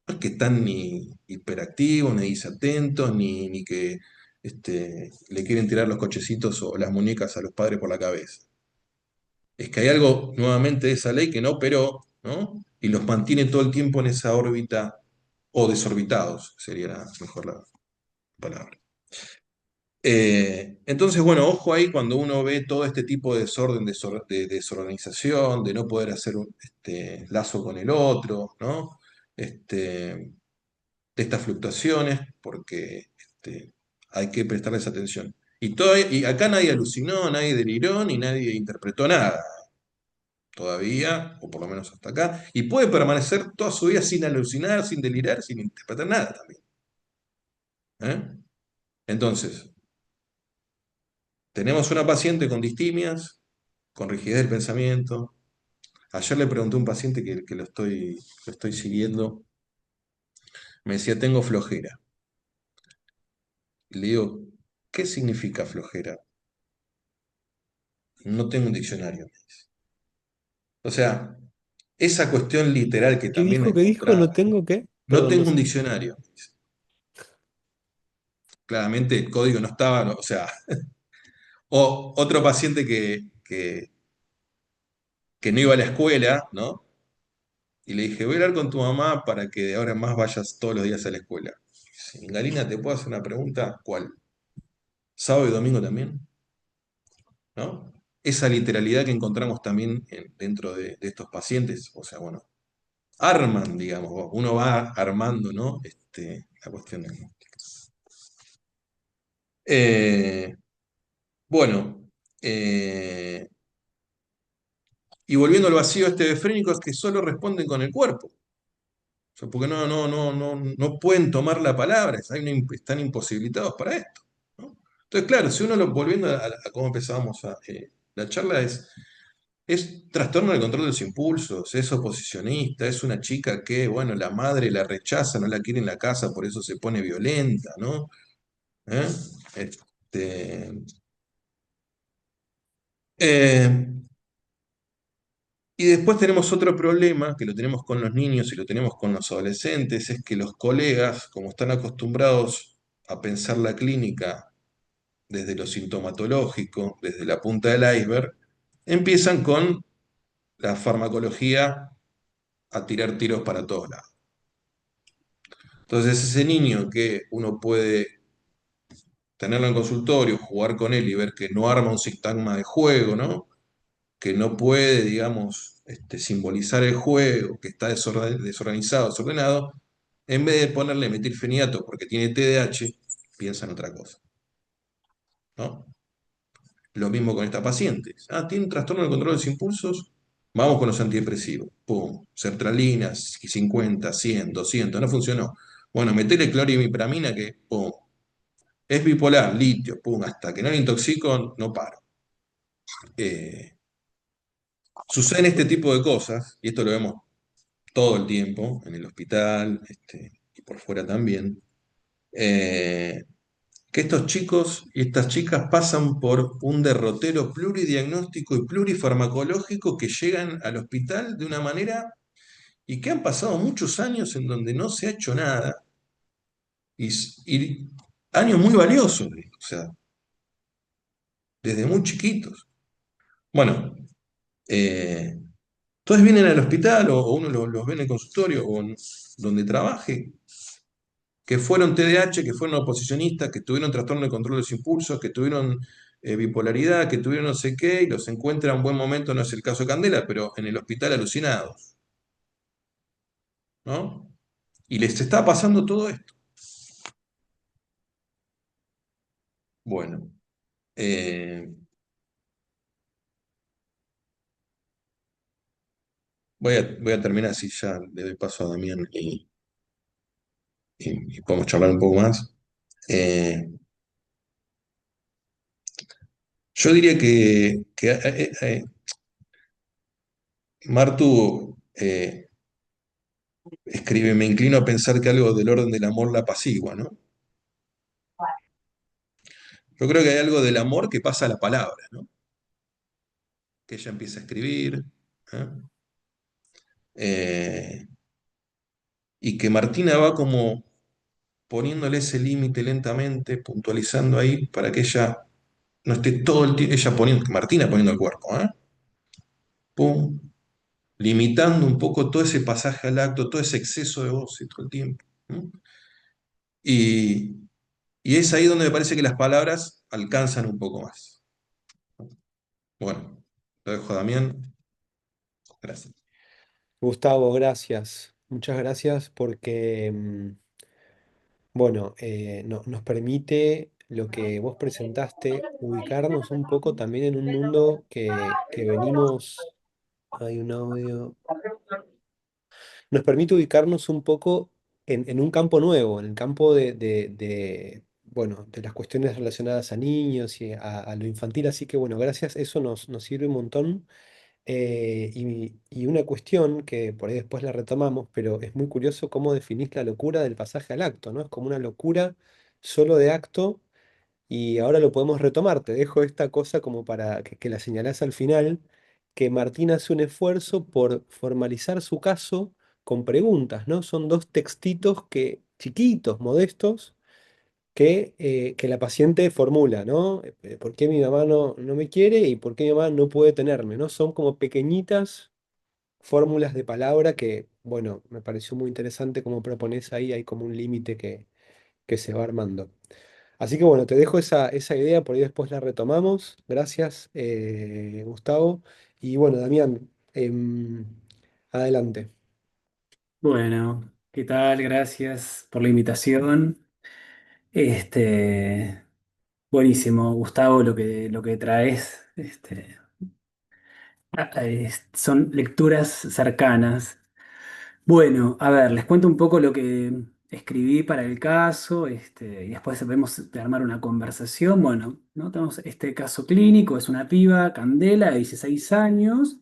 No es que están ni hiperactivos, ni desatentos, ni que le quieren tirar los cochecitos o las muñecas a los padres por la cabeza. Es que hay algo nuevamente de esa ley que no operó, ¿no? Y los mantiene todo el tiempo en esa órbita, o desorbitados, sería mejor la palabra. Entonces, bueno, ojo ahí cuando uno ve todo este tipo de desorden, de desorganización, de no poder hacer un lazo con el otro, ¿no? De estas fluctuaciones, porque hay que prestarles atención. Y acá nadie alucinó, nadie deliró, ni nadie interpretó nada todavía, o por lo menos hasta acá, y puede permanecer toda su vida sin alucinar, sin delirar, sin interpretar nada también. Entonces, tenemos una paciente con distimias, con rigidez del pensamiento, Ayer le pregunté a un paciente que lo estoy siguiendo, me decía, tengo flojera. Y le digo, ¿qué significa flojera? No tengo un diccionario. O sea, esa cuestión literal que ¿Qué también la dijo? ¿Qué dijo? encontraba. ¿No tengo qué? No Perdón, no tengo un sé. diccionario. Claramente el código no estaba, o sea, o otro paciente que no iba a la escuela, ¿no? Y le dije, voy a hablar con tu mamá para que de ahora en más vayas todos los días a la escuela. Dice, Galina, ¿te puedo hacer una pregunta? ¿Cuál? ¿Sábado y domingo también? ¿No? Esa literalidad que encontramos también dentro de estos pacientes, o sea, bueno, arman, digamos, uno va armando, ¿no? La cuestión de... Eh, bueno, eh, y volviendo al vacío este de frénicos que solo responden con el cuerpo. O sea, porque no pueden tomar la palabra, están imposibilitados para esto, ¿no? Entonces, claro, si uno volviendo a cómo empezábamos la charla, es trastorno del control de los impulsos, es oposicionista, es una chica que, bueno, la madre la rechaza, no la quiere en la casa, por eso se pone violenta, ¿no? ¿Eh? Este, eh, y después tenemos otro problema, que lo tenemos con los niños y lo tenemos con los adolescentes, es que los colegas, como están acostumbrados a pensar la clínica desde lo sintomatológico, desde la punta del iceberg, empiezan con la farmacología a tirar tiros para todos lados. Entonces ese niño que uno puede tenerlo en consultorio, jugar con él y ver que no arma un sintagma de juego, ¿no? Que no puede, digamos, simbolizar el juego, que está desorganizado, desordenado, en vez de ponerle metilfenidato porque tiene TDAH, piensa en otra cosa, ¿no? Lo mismo con esta paciente. Ah, tiene un trastorno del control de los impulsos. Vamos con los antidepresivos. Pum. Sertralina, 50, 100, 200. No funcionó. Bueno, metele clorimipramina que, pum. Es bipolar, litio, pum. Hasta que no le intoxico, no paro. Eh, Suceden este tipo de cosas, y esto lo vemos todo el tiempo, en el hospital, y por fuera también, eh, que estos chicos y estas chicas pasan por un derrotero pluridiagnóstico y plurifarmacológico que llegan al hospital de una manera y que han pasado muchos años en donde no se ha hecho nada, y años muy valiosos, o sea, desde muy chiquitos. Bueno, eh, entonces vienen al hospital o uno los ve en el consultorio o donde trabaje que fueron TDAH, que fueron oposicionistas, que tuvieron trastorno de control de los impulsos, que tuvieron bipolaridad, que tuvieron no sé qué, y los encuentra en buen momento, no es el caso de Candela, pero en el hospital alucinados, ¿no? Y les está pasando todo esto. Bueno, eh, voy a terminar así ya le doy paso a Damián y podemos charlar un poco más. Eh, yo diría que Martu escribe, me inclino a pensar que algo del orden del amor la apacigua, ¿no? Yo creo que hay algo del amor que pasa a la palabra, ¿no? Que ella empieza a escribir, ¿eh? Eh, y que Martina va como poniéndole ese límite lentamente, puntualizando ahí para que ella no esté todo el tiempo, ella poniendo, Martina poniendo el cuerpo, ¿eh? Pum, limitando un poco todo ese pasaje al acto, todo ese exceso de voz todo el tiempo. ¿Eh? Y, y es ahí donde me parece que las palabras alcanzan un poco más. Bueno, lo dejo a Damián. Gracias. Gustavo, gracias. Muchas gracias porque, bueno, nos permite lo que vos presentaste, ubicarnos un poco también en un mundo que venimos. Hay un audio. Nos permite ubicarnos un poco en un campo nuevo, en el campo bueno, de las cuestiones relacionadas a niños y a lo infantil. Así que, bueno, gracias. Eso nos sirve un montón. Y una cuestión que por ahí después la retomamos, pero es muy curioso cómo definís la locura del pasaje al acto, ¿no? Es como una locura solo de acto y ahora lo podemos retomar. Te dejo esta cosa como para que la señalás al final, que Martín hace un esfuerzo por formalizar su caso con preguntas, ¿no? Son dos textitos chiquitos, modestos, que la paciente formula, ¿no? ¿Por qué mi mamá no me quiere y por qué mi mamá no puede tenerme, ¿no? Son como pequeñitas fórmulas de palabra que, bueno, me pareció muy interesante como propones ahí, hay como un límite que se va armando. Así que bueno, te dejo esa idea, por ahí después la retomamos. Gracias, Gustavo. Y bueno, Damián, adelante. Bueno, ¿qué tal? Gracias por la invitación. Este, buenísimo, Gustavo, lo que traes. Son lecturas cercanas. Bueno, a ver, les cuento un poco lo que escribí para el caso, y después vemos de armar una conversación. Bueno, ¿no? Tenemos este caso clínico, es una piba, Candela, de 16 años,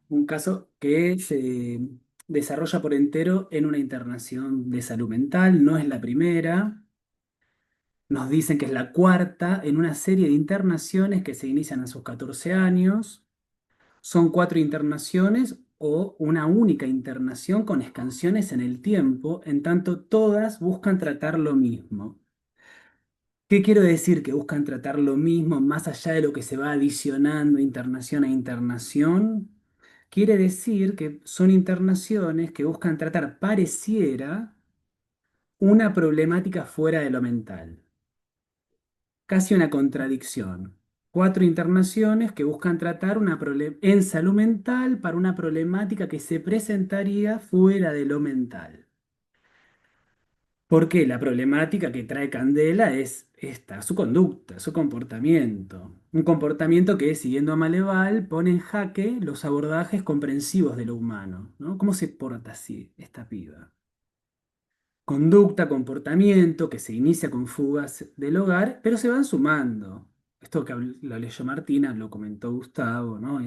un caso que se desarrolla por entero en una internación de salud mental, no es la primera. Nos dicen que es la cuarta en una serie de internaciones que se inician a sus 14 años. Son 4 internaciones o una única internación con escansiones en el tiempo, en tanto todas buscan tratar lo mismo. ¿Qué quiero decir? Que buscan tratar lo mismo más allá de lo que se va adicionando internación a internación. Quiere decir que son internaciones que buscan tratar, pareciera, una problemática fuera de lo mental. Casi una contradicción. 4 internaciones que buscan tratar en salud mental para una problemática que se presentaría fuera de lo mental. Porque la problemática que trae Candela es esta, su conducta, su comportamiento. Un comportamiento que, siguiendo a Maleval, pone en jaque los abordajes comprensivos de lo humano, ¿no? ¿Cómo se porta así esta piba? Conducta, comportamiento que se inicia con fugas del hogar, pero se van sumando. Esto que lo leyó Martina, lo comentó Gustavo, ¿no?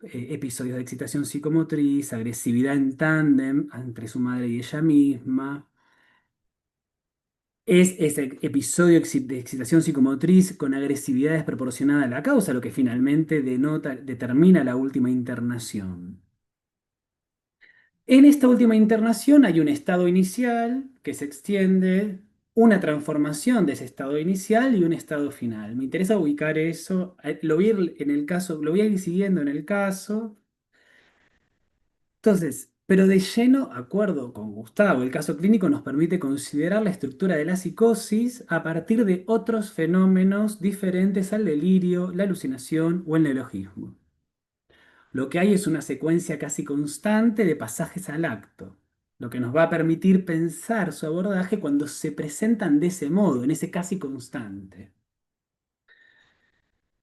Episodios de excitación psicomotriz, agresividad en tándem entre su madre y ella misma. Es ese episodio de excitación psicomotriz con agresividad desproporcionada a la causa, lo que finalmente determina la última internación. En esta última internación hay un estado inicial que se extiende, una transformación de ese estado inicial y un estado final. Me interesa ubicar eso, lo voy a ir en el caso, lo voy a ir siguiendo en el caso. Entonces, pero de lleno, acuerdo con Gustavo, el caso clínico nos permite considerar la estructura de la psicosis a partir de otros fenómenos diferentes al delirio, la alucinación o el neologismo. Lo que hay es una secuencia casi constante de pasajes al acto, lo que nos va a permitir pensar su abordaje cuando se presentan de ese modo, en ese casi constante.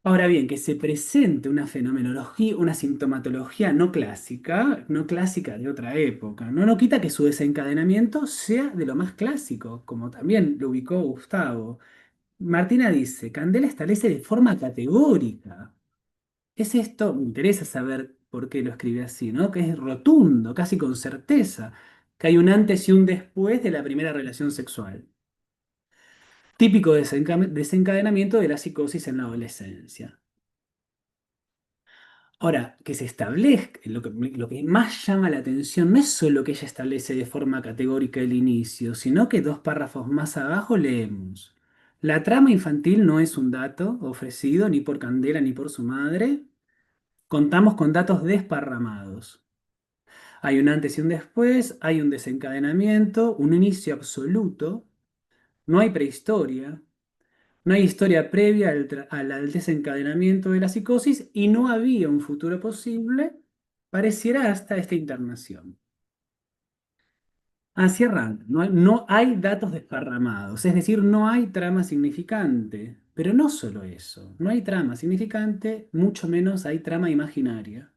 Ahora bien, que se presente una fenomenología, una sintomatología no clásica de otra época, no quita que su desencadenamiento sea de lo más clásico, como también lo ubicó Gustavo. Martina dice, Candela establece de forma categórica. Es esto, me interesa saber por qué lo escribe así, ¿no? Que es rotundo, casi con certeza, que hay un antes y un después de la primera relación sexual. Típico desencadenamiento de la psicosis en la adolescencia. Ahora, que se establezca, lo que más llama la atención no es solo que ella establece de forma categórica el inicio, sino que 2 párrafos más abajo leemos. La trama infantil no es un dato ofrecido ni por Candela ni por su madre. Contamos con datos desparramados. Hay un antes y un después, hay un desencadenamiento, un inicio absoluto, no hay prehistoria, no hay historia previa al desencadenamiento de la psicosis y no había un futuro posible, pareciera hasta esta internación. Así arranca, no hay datos desparramados, es decir, no hay trama significante. Pero no solo eso, no hay trama significante, mucho menos hay trama imaginaria.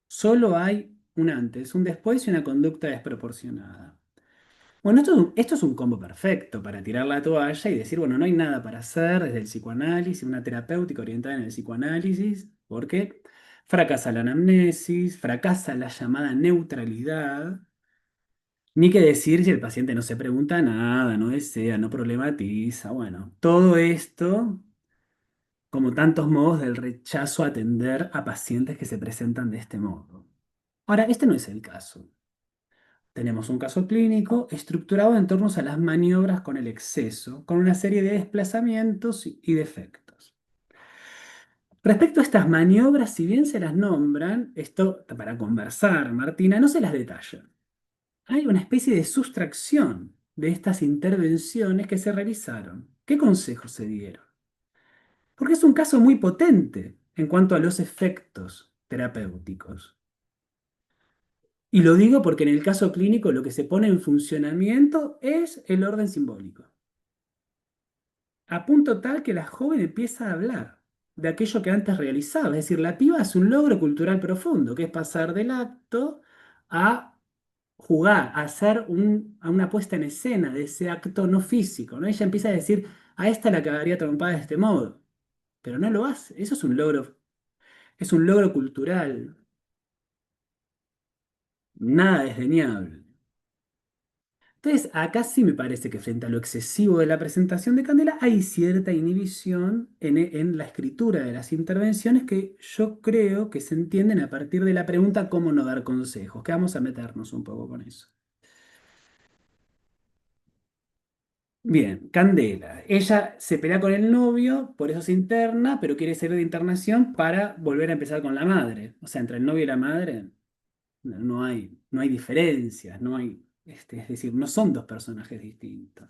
Solo hay un antes, un después y una conducta desproporcionada. Bueno, esto es un combo perfecto para tirar la toalla y decir, bueno, no hay nada para hacer desde el psicoanálisis, una terapéutica orientada en el psicoanálisis, porque Fracasa la anamnesis, fracasa la llamada neutralidad. Ni que decir si el paciente no se pregunta nada, no desea, no problematiza. Bueno, todo esto como tantos modos del rechazo a atender a pacientes que se presentan de este modo. Ahora, este no es el caso. Tenemos un caso clínico estructurado en torno a las maniobras con el exceso, con una serie de desplazamientos y defectos. Respecto a estas maniobras, si bien se las nombran, esto para conversar, Martina, no se las detalla. Hay una especie de sustracción de estas intervenciones que se realizaron. ¿Qué consejos se dieron? Porque es un caso muy potente en cuanto a los efectos terapéuticos. Y lo digo porque en el caso clínico lo que se pone en funcionamiento es el orden simbólico. A punto tal que la joven empieza a hablar de aquello que antes realizaba. Es decir, la piba hace un logro cultural profundo, que es pasar del acto a jugar, a hacer a una puesta en escena de ese acto no físico, ¿no? Ella empieza a decir, a esta la cagaría trompada de este modo, pero no lo hace. Eso es un logro cultural, nada desdeñable. Entonces, acá sí me parece que frente a lo excesivo de la presentación de Candela hay cierta inhibición en la escritura de las intervenciones que yo creo que se entienden a partir de la pregunta cómo no dar consejos, que vamos a meternos un poco con eso. Bien, Candela. Ella se pelea con el novio, por eso se interna, pero quiere salir de internación para volver a empezar con la madre. O sea, entre el novio y la madre no hay diferencias, no hay, es decir, no son dos personajes distintos.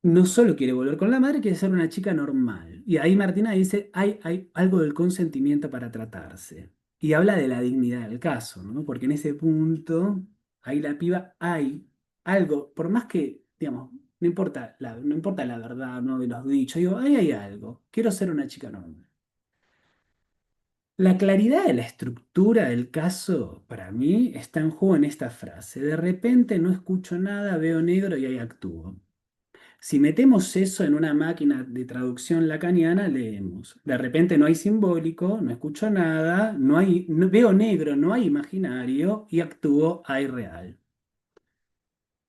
No solo quiere volver con la madre, quiere ser una chica normal. Y ahí Martina dice, hay algo del consentimiento para tratarse. Y habla de la dignidad del caso, ¿no? Porque en ese punto, ahí la piba hay algo, por más que, digamos, no importa la verdad, ¿no? De los dichos, digo, ahí hay algo. Quiero ser una chica normal. La claridad de la estructura del caso, para mí, está en juego en esta frase. De repente no escucho nada, veo negro y ahí actúo. Si metemos eso en una máquina de traducción lacaniana, leemos. De repente no hay simbólico, no escucho nada, veo negro, no hay imaginario y actúo, hay real.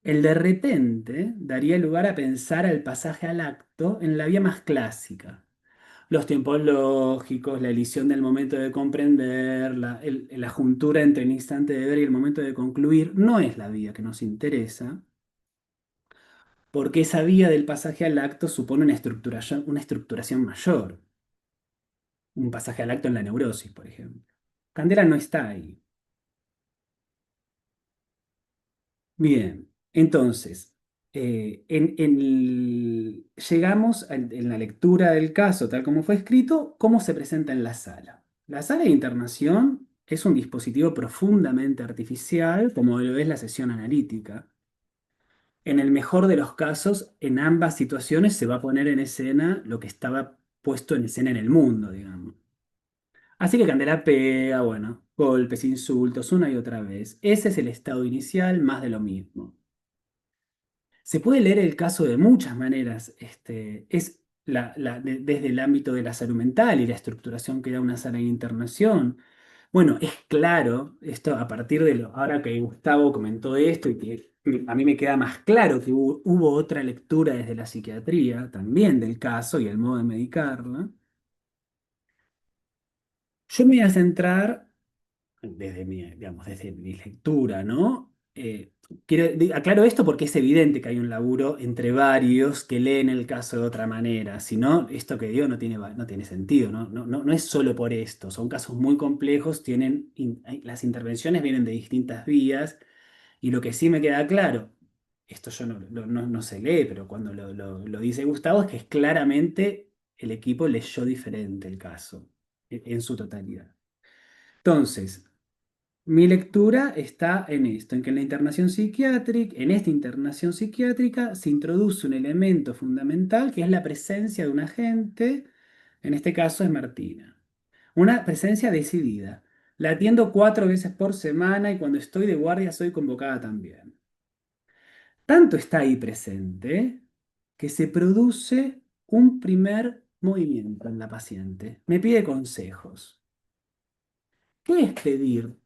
El de repente daría lugar a pensar al pasaje al acto en la vía más clásica. Los tiempos lógicos, la elisión del momento de comprender, la juntura entre el instante de ver y el momento de concluir, no es la vía que nos interesa, porque esa vía del pasaje al acto supone una estructuración mayor, un pasaje al acto en la neurosis, por ejemplo. Candela no está ahí. Bien, entonces, llegamos en la lectura del caso, tal como fue escrito, cómo se presenta en la sala. La sala de internación es un dispositivo profundamente artificial, como lo es la sesión analítica. En el mejor de los casos, en ambas situaciones se va a poner en escena lo que estaba puesto en escena en el mundo, digamos. Así que Candela pega, bueno, golpes, insultos, una y otra vez. Ese es el estado inicial, más de lo mismo. Se puede leer el caso de muchas maneras. Es desde el ámbito de la salud mental y la estructuración que da una sala de internación. Bueno, es claro, esto a partir ahora que Gustavo comentó esto y que a mí me queda más claro que hubo otra lectura desde la psiquiatría también del caso y el modo de medicarla. Yo me voy a centrar desde mi lectura, ¿no? Aclaro esto porque es evidente que hay un laburo entre varios que leen el caso de otra manera. Si no, esto que digo no tiene sentido, ¿no? No es solo por esto. Son casos muy complejos, las intervenciones vienen de distintas vías y lo que sí me queda claro, esto yo no se lee, pero cuando lo dice Gustavo, es que es claramente el equipo leyó diferente el caso en su totalidad. Entonces, mi lectura está en esto, en que en esta internación psiquiátrica se introduce un elemento fundamental que es la presencia de un agente, en este caso es Martina. Una presencia decidida. La atiendo 4 veces por semana y cuando estoy de guardia soy convocada también. Tanto está ahí presente que se produce un primer movimiento en la paciente. Me pide consejos. ¿Qué es pedir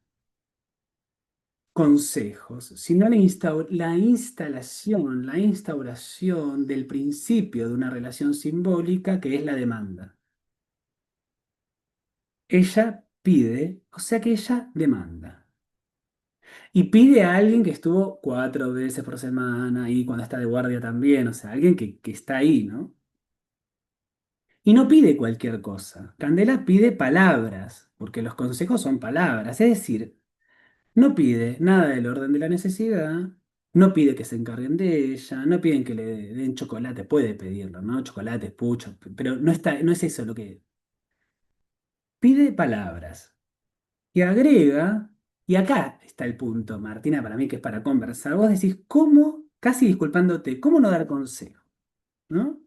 consejos? Sino la instalación, la instauración del principio de una relación simbólica que es la demanda. Ella pide, o sea que ella demanda. Y pide a alguien que estuvo 4 veces por semana y cuando está de guardia también, o sea, alguien que está ahí, ¿no? Y no pide cualquier cosa. Candela pide palabras, porque los consejos son palabras. Es decir, no pide nada del orden de la necesidad, no pide que se encarguen de ella, no piden que le den chocolate, puede pedirlo, ¿no? Chocolate, pucho, pero no está, no es eso lo que pide palabras. Y agrega, y acá está el punto, Martina, para mí que es para conversar. Vos decís, ¿cómo, casi disculpándote, cómo no dar consejo? ¿No?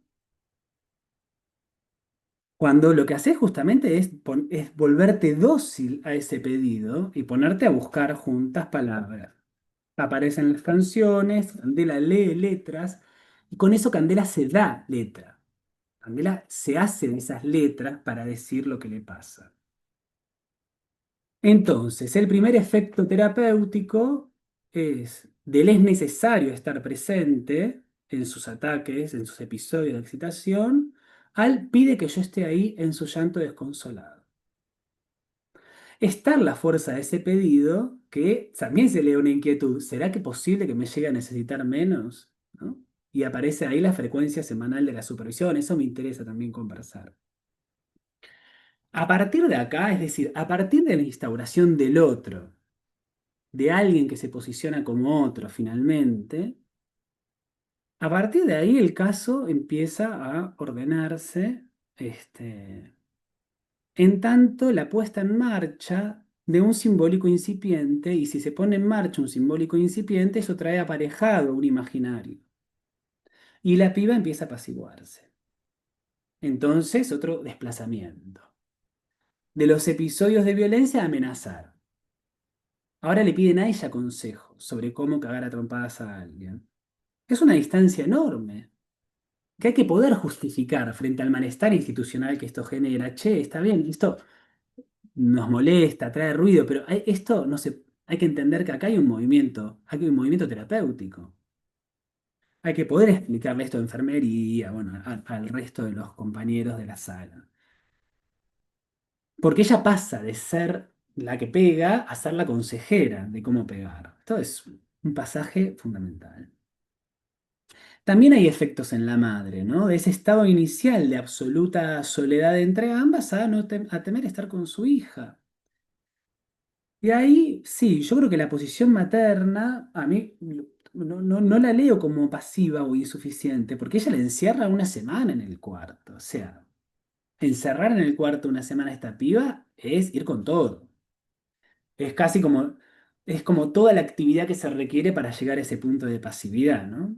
Cuando lo que haces justamente es volverte dócil a ese pedido y ponerte a buscar juntas palabras. Aparecen las canciones, Candela lee letras y con eso Candela se da letra. Candela se hace de esas letras para decir lo que le pasa. Entonces, el primer efecto terapéutico es del es necesario estar presente en sus ataques, en sus episodios de excitación, al pide que yo esté ahí en su llanto desconsolado. Está en la fuerza de ese pedido que también se lee una inquietud. ¿Será que es posible que me llegue a necesitar menos? ¿No? Y aparece ahí la frecuencia semanal de la supervisión. Eso me interesa también conversar. A partir de acá, es decir, a partir de la instauración del otro, de alguien que se posiciona como otro finalmente, a partir de ahí el caso empieza a ordenarse, en tanto la puesta en marcha de un simbólico incipiente, y si se pone en marcha un simbólico incipiente, eso trae aparejado un imaginario. Y la piba empieza a apaciguarse. Entonces, otro desplazamiento. De los episodios de violencia a amenazar. Ahora le piden a ella consejos sobre cómo cagar a trompadas a alguien. Es una distancia enorme, que hay que poder justificar frente al malestar institucional que esto genera. Che, está bien, esto nos molesta, trae ruido, pero esto no se, hay que entender que acá hay un movimiento terapéutico. Hay que poder explicarle esto a enfermería, bueno, al resto de los compañeros de la sala. Porque ella pasa de ser la que pega a ser la consejera de cómo pegar. Esto es un pasaje fundamental. También hay efectos en la madre, ¿no? De ese estado inicial de absoluta soledad entre ambas a, no a temer estar con su hija. Y ahí, sí, yo creo que la posición materna, a mí no la leo como pasiva o insuficiente, porque ella la encierra una semana en el cuarto. O sea, encerrar en el cuarto una semana a esta piba es ir con todo. Es casi como, es como toda la actividad que se requiere para llegar a ese punto de pasividad, ¿no?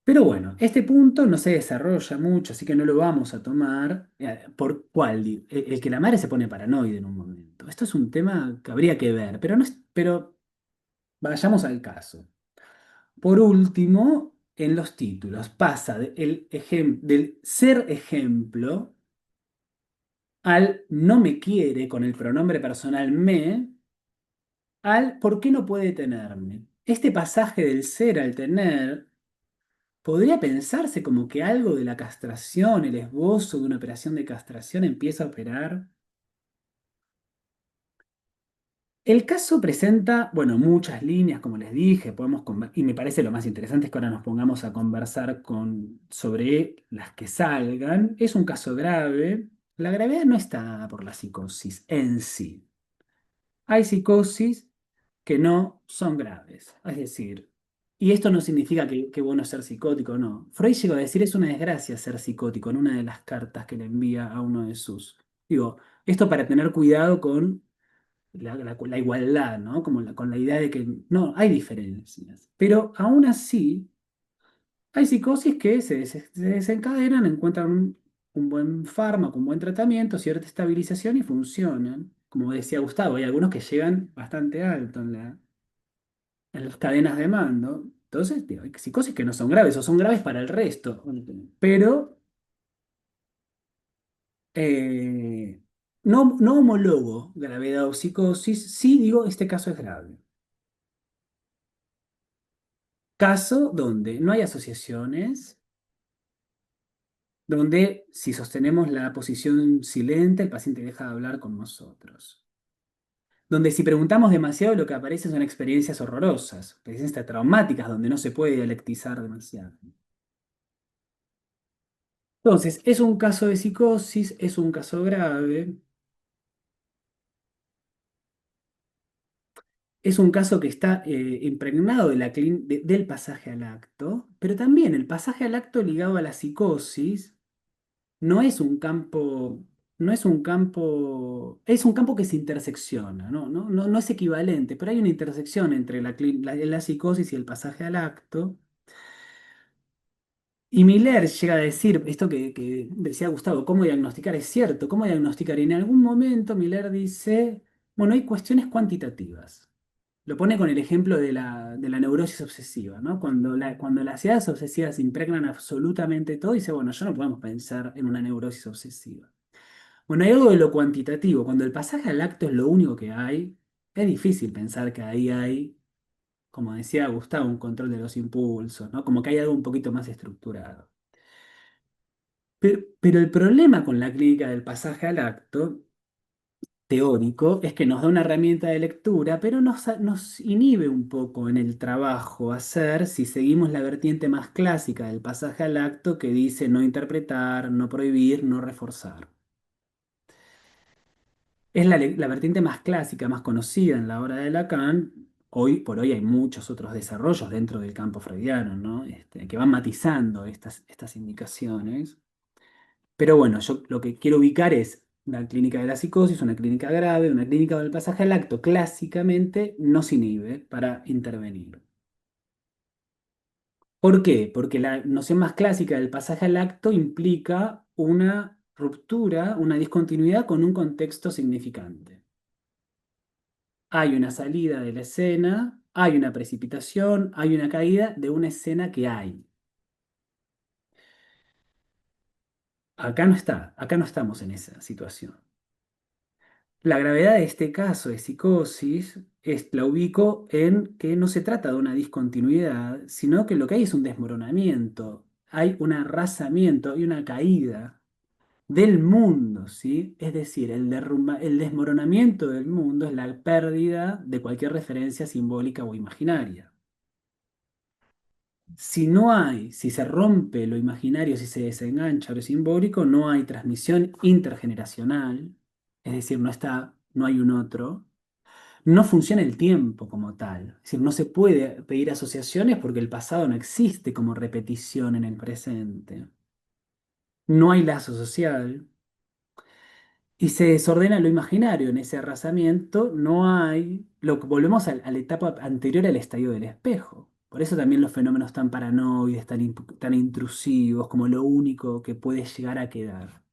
Pero bueno, este punto no se desarrolla mucho, así que no lo vamos a tomar. ¿Por cuál? El que la madre se pone paranoide en un momento. Esto es un tema que habría que ver, pero, no es, pero vayamos al caso. Por último, en los títulos, pasa del ser ejemplo al no me quiere con el pronombre personal me, al por qué no puede tenerme. Este pasaje del ser al tener podría pensarse como que algo de la castración, el esbozo de una operación de castración empieza a operar. El caso presenta, bueno, muchas líneas, como les dije, y me parece lo más interesante es que ahora nos pongamos a conversar sobre las que salgan. Es un caso grave. La gravedad no está por la psicosis en sí. Hay psicosis que no son graves. Es decir, y esto no significa que bueno es ser psicótico, no. Freud llegó a decir es una desgracia ser psicótico en una de las cartas que le envía a uno de sus. Digo, esto para tener cuidado con la igualdad, ¿no? Como con la idea de que no, hay diferencias. Pero aún así, hay psicosis que se desencadenan, encuentran un buen fármaco, un buen tratamiento, cierta estabilización y funcionan. Como decía Gustavo, hay algunos que llegan bastante alto en las cadenas de mando. Entonces, digo, hay psicosis que no son graves o son graves para el resto. Pero Eh, no homologo gravedad o psicosis, sí digo este caso es grave. Caso donde no hay asociaciones, donde si sostenemos la posición silente, el paciente deja de hablar con nosotros. Donde si preguntamos demasiado, lo que aparece son experiencias horrorosas, experiencias traumáticas, donde no se puede dialectizar demasiado. Entonces, es un caso de psicosis, es un caso grave, es un caso que está impregnado del pasaje al acto, pero también el pasaje al acto ligado a la psicosis no es un campo, no es un campo, es un campo que se intersecciona, no es equivalente, pero hay una intersección entre la psicosis y el pasaje al acto. Y Miller llega a decir esto que decía Gustavo, cómo diagnosticar es cierto, cómo diagnosticar. Y en algún momento Miller dice, bueno, hay cuestiones cuantitativas. Lo pone con el ejemplo de la neurosis obsesiva, ¿no? Cuando las ideas obsesivas impregnan absolutamente todo, dice, bueno, ya no podemos pensar en una neurosis obsesiva. Bueno, hay algo de lo cuantitativo. Cuando el pasaje al acto es lo único que hay, es difícil pensar que ahí hay, como decía Gustavo, un control de los impulsos, ¿no? Como que hay algo un poquito más estructurado. Pero el problema con la clínica del pasaje al acto teórico es que nos da una herramienta de lectura, pero nos inhibe un poco en el trabajo a hacer si seguimos la vertiente más clásica del pasaje al acto que dice no interpretar, no prohibir, no reforzar. Es la vertiente más clásica, más conocida en la obra de Lacan. Hoy por hoy hay muchos otros desarrollos dentro del campo freudiano, ¿no? Que van matizando estas indicaciones. Pero bueno, yo lo que quiero ubicar es una clínica de la psicosis, una clínica grave, una clínica del pasaje al acto. Clásicamente no se inhibe para intervenir. ¿Por qué? Porque la noción más clásica del pasaje al acto implica una ruptura, una discontinuidad con un contexto significante. Hay una salida de la escena, hay una precipitación, hay una caída de una escena que hay. Acá no estamos en esa situación. La gravedad de este caso de psicosis la ubico en que no se trata de una discontinuidad, sino que lo que hay es un desmoronamiento, hay un arrasamiento, hay una caída del mundo, ¿sí? Es decir, el desmoronamiento del mundo es la pérdida de cualquier referencia simbólica o imaginaria. Si se rompe lo imaginario, si se desengancha lo simbólico, no hay transmisión intergeneracional, es decir, no hay un otro. No funciona el tiempo como tal. Es decir, no se puede pedir asociaciones porque el pasado no existe como repetición en el presente. No hay lazo social. Y se desordena lo imaginario en ese arrasamiento. No hay. Volvemos a la etapa anterior al estallido del espejo. Por eso también los fenómenos tan paranoides, tan intrusivos, como lo único que puede llegar a quedar.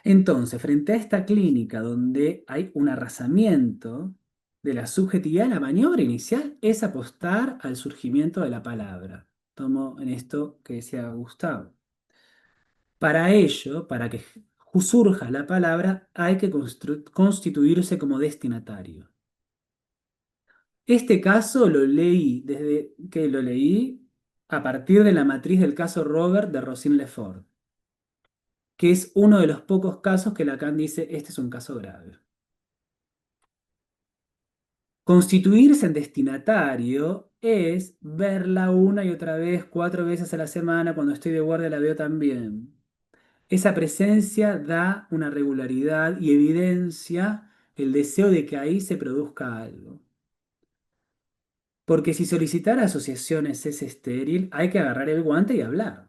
Entonces, frente a esta clínica donde hay un arrasamiento de la subjetividad, la maniobra inicial es apostar al surgimiento de la palabra. Tomo en esto que decía Gustavo. Para ello, para que surja la palabra, hay que constituirse como destinatario. Este caso lo leí desde que lo leí a partir de la matriz del caso Robert de Rosine Lefort, que es uno de los pocos casos que Lacan dice, este es un caso grave. Constituirse en destinatario es verla una y otra vez, 4 veces a la semana, cuando estoy de guardia la veo también. Esa presencia da una regularidad y evidencia el deseo de que ahí se produzca algo. Porque si solicitar asociaciones es estéril, hay que agarrar el guante y hablar.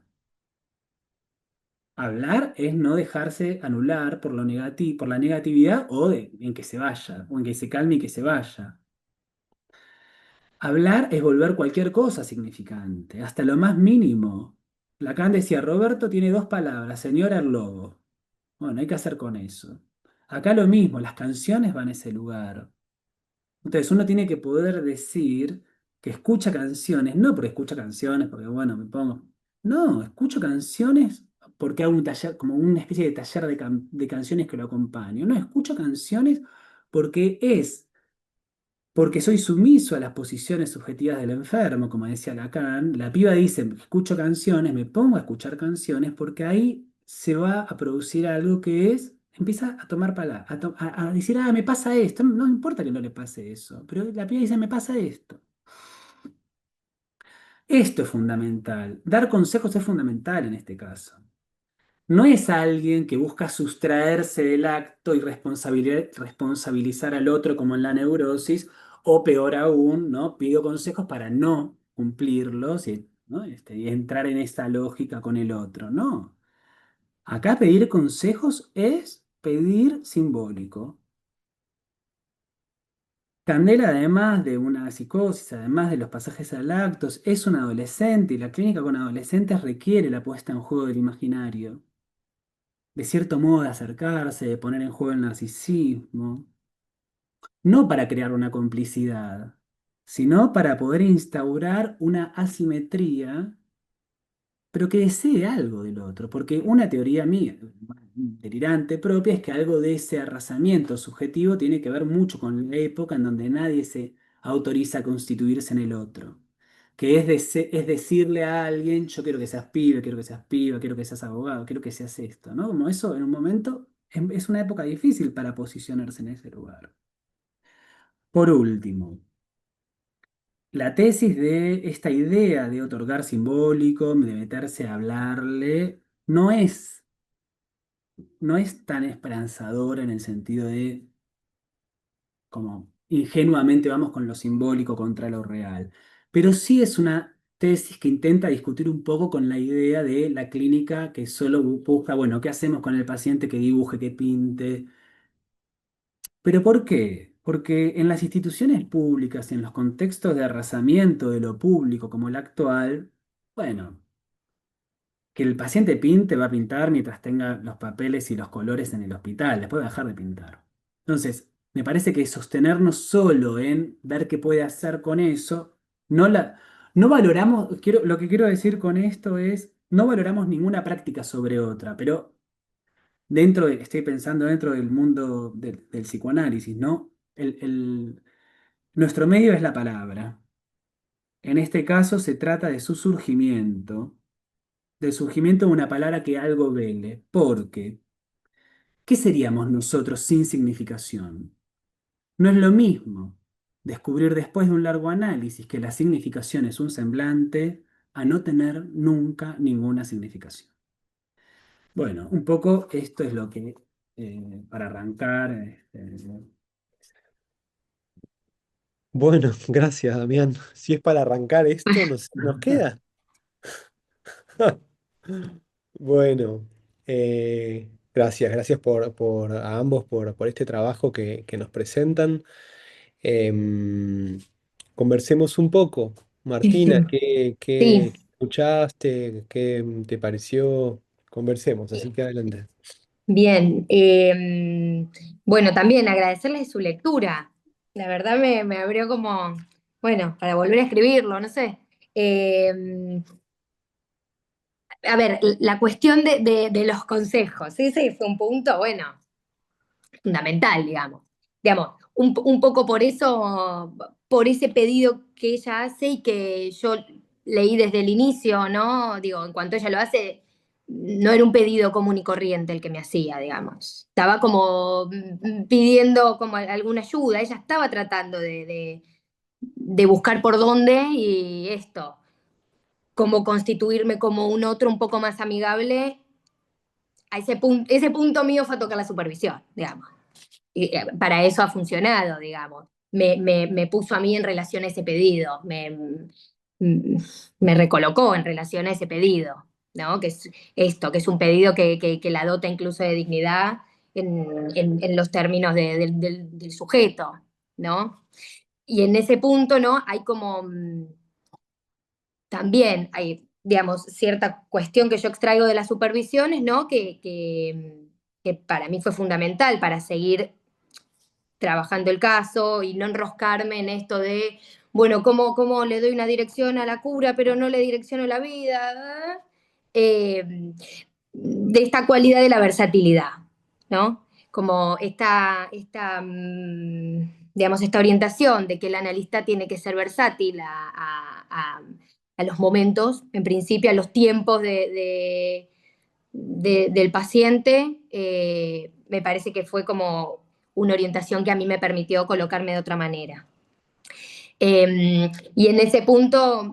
Hablar es no dejarse anular por por la negatividad en que se vaya, o en que se calme y que se vaya. Hablar es volver cualquier cosa significante, hasta lo más mínimo. Lacan decía, Roberto tiene dos palabras, señora el lobo. Bueno, hay que hacer con eso. Acá lo mismo, las canciones van a ese lugar. Entonces uno tiene que poder decir que escucha canciones, no porque escucha canciones, porque bueno, me pongo. No, escucho canciones porque hago un taller, como una especie de taller de canciones que lo acompaño. No, escucho canciones porque porque soy sumiso a las posiciones subjetivas del enfermo, como decía Lacan. La piba dice, escucho canciones, me pongo a escuchar canciones porque ahí se va a producir algo que es, empieza a tomar palabras, a decir, ah, me pasa esto, no importa que no le pase eso, pero la piba dice, me pasa esto. Esto es fundamental. Dar consejos es fundamental en este caso. No es alguien que busca sustraerse del acto y responsabilizar al otro como en la neurosis, o peor aún, ¿no? Pido consejos para no cumplirlos y, ¿no? Y entrar en esta lógica con el otro. No. Acá pedir consejos es pedir simbólico. Candela, además de una psicosis, además de los pasajes al acto, es un adolescente y la clínica con adolescentes requiere la puesta en juego del imaginario, de cierto modo de acercarse, de poner en juego el narcisismo, no para crear una complicidad, sino para poder instaurar una asimetría, pero que desee algo del otro, porque una teoría mía, delirante propia, es que algo de ese arrasamiento subjetivo tiene que ver mucho con la época en donde nadie se autoriza a constituirse en el otro. Que es decirle a alguien, yo quiero que seas pibe, quiero que seas piba, quiero que seas abogado, quiero que seas esto, ¿no? Como eso en un momento es una época difícil para posicionarse en ese lugar. Por último, la tesis de esta idea de otorgar simbólico, de meterse a hablarle, no es tan esperanzadora en el sentido de como ingenuamente vamos con lo simbólico contra lo real. Pero sí es una tesis que intenta discutir un poco con la idea de la clínica que solo busca, bueno, ¿qué hacemos con el paciente que dibuje, que pinte? ¿Pero por qué? Porque en las instituciones públicas y en los contextos de arrasamiento de lo público como el actual, bueno, que el paciente pinte va a pintar mientras tenga los papeles y los colores en el hospital, después va a dejar de pintar. Entonces, me parece que sostenernos solo en ver qué puede hacer con eso, no valoramos, lo que quiero decir con esto es, no valoramos ninguna práctica sobre otra, pero estoy pensando dentro del mundo del psicoanálisis, ¿no? Nuestro medio es la palabra. En este caso se trata de su surgimiento, del surgimiento de una palabra que algo vele. Porque, ¿qué seríamos nosotros sin significación? No es lo mismo descubrir después de un largo análisis que la significación es un semblante a no tener nunca ninguna significación. Bueno, un poco esto es lo que, para arrancar, Bueno, gracias, Damián. Si es para arrancar esto, nos queda. Bueno, gracias a ambos por este trabajo que nos presentan. Em, Conversemos un poco. Martina, ¿qué Sí, escuchaste? ¿Qué te pareció? Conversemos, así que adelante. bien. Bueno, también agradecerles su lectura. La verdad me abrió como, bueno, para volver a escribirlo, no sé. Eh, a ver, la cuestión de los consejos, ese fue un punto, bueno, fundamental, digamos. Digamos, un poco por eso, por ese pedido que ella hace y que yo leí desde el inicio, ¿no? Digo, en cuanto ella lo hace, no era un pedido común y corriente el que me hacía, digamos. Estaba como pidiendo como alguna ayuda, ella estaba tratando de buscar por dónde y esto, cómo constituirme como un otro un poco más amigable. A ese punto mío fue a tocar la supervisión, digamos. Y para eso ha funcionado, digamos. Me puso a mí en relación a ese pedido, me recolocó en relación a ese pedido, ¿no? Que es esto, que es un pedido que la dota incluso de dignidad en los términos del sujeto, ¿no? Y en ese punto, ¿no? Hay como también hay, digamos, cierta cuestión que yo extraigo de las supervisiones, ¿no? Que para mí fue fundamental para seguir trabajando el caso y no enroscarme en esto de, bueno, ¿cómo le doy una dirección a la cura, pero no le direcciono la vida? Eh, de esta cualidad de la versatilidad, ¿no? Como digamos, esta orientación de que el analista tiene que ser versátil a los momentos, en principio a los tiempos del paciente, me parece que fue como una orientación que a mí me permitió colocarme de otra manera. Y en ese punto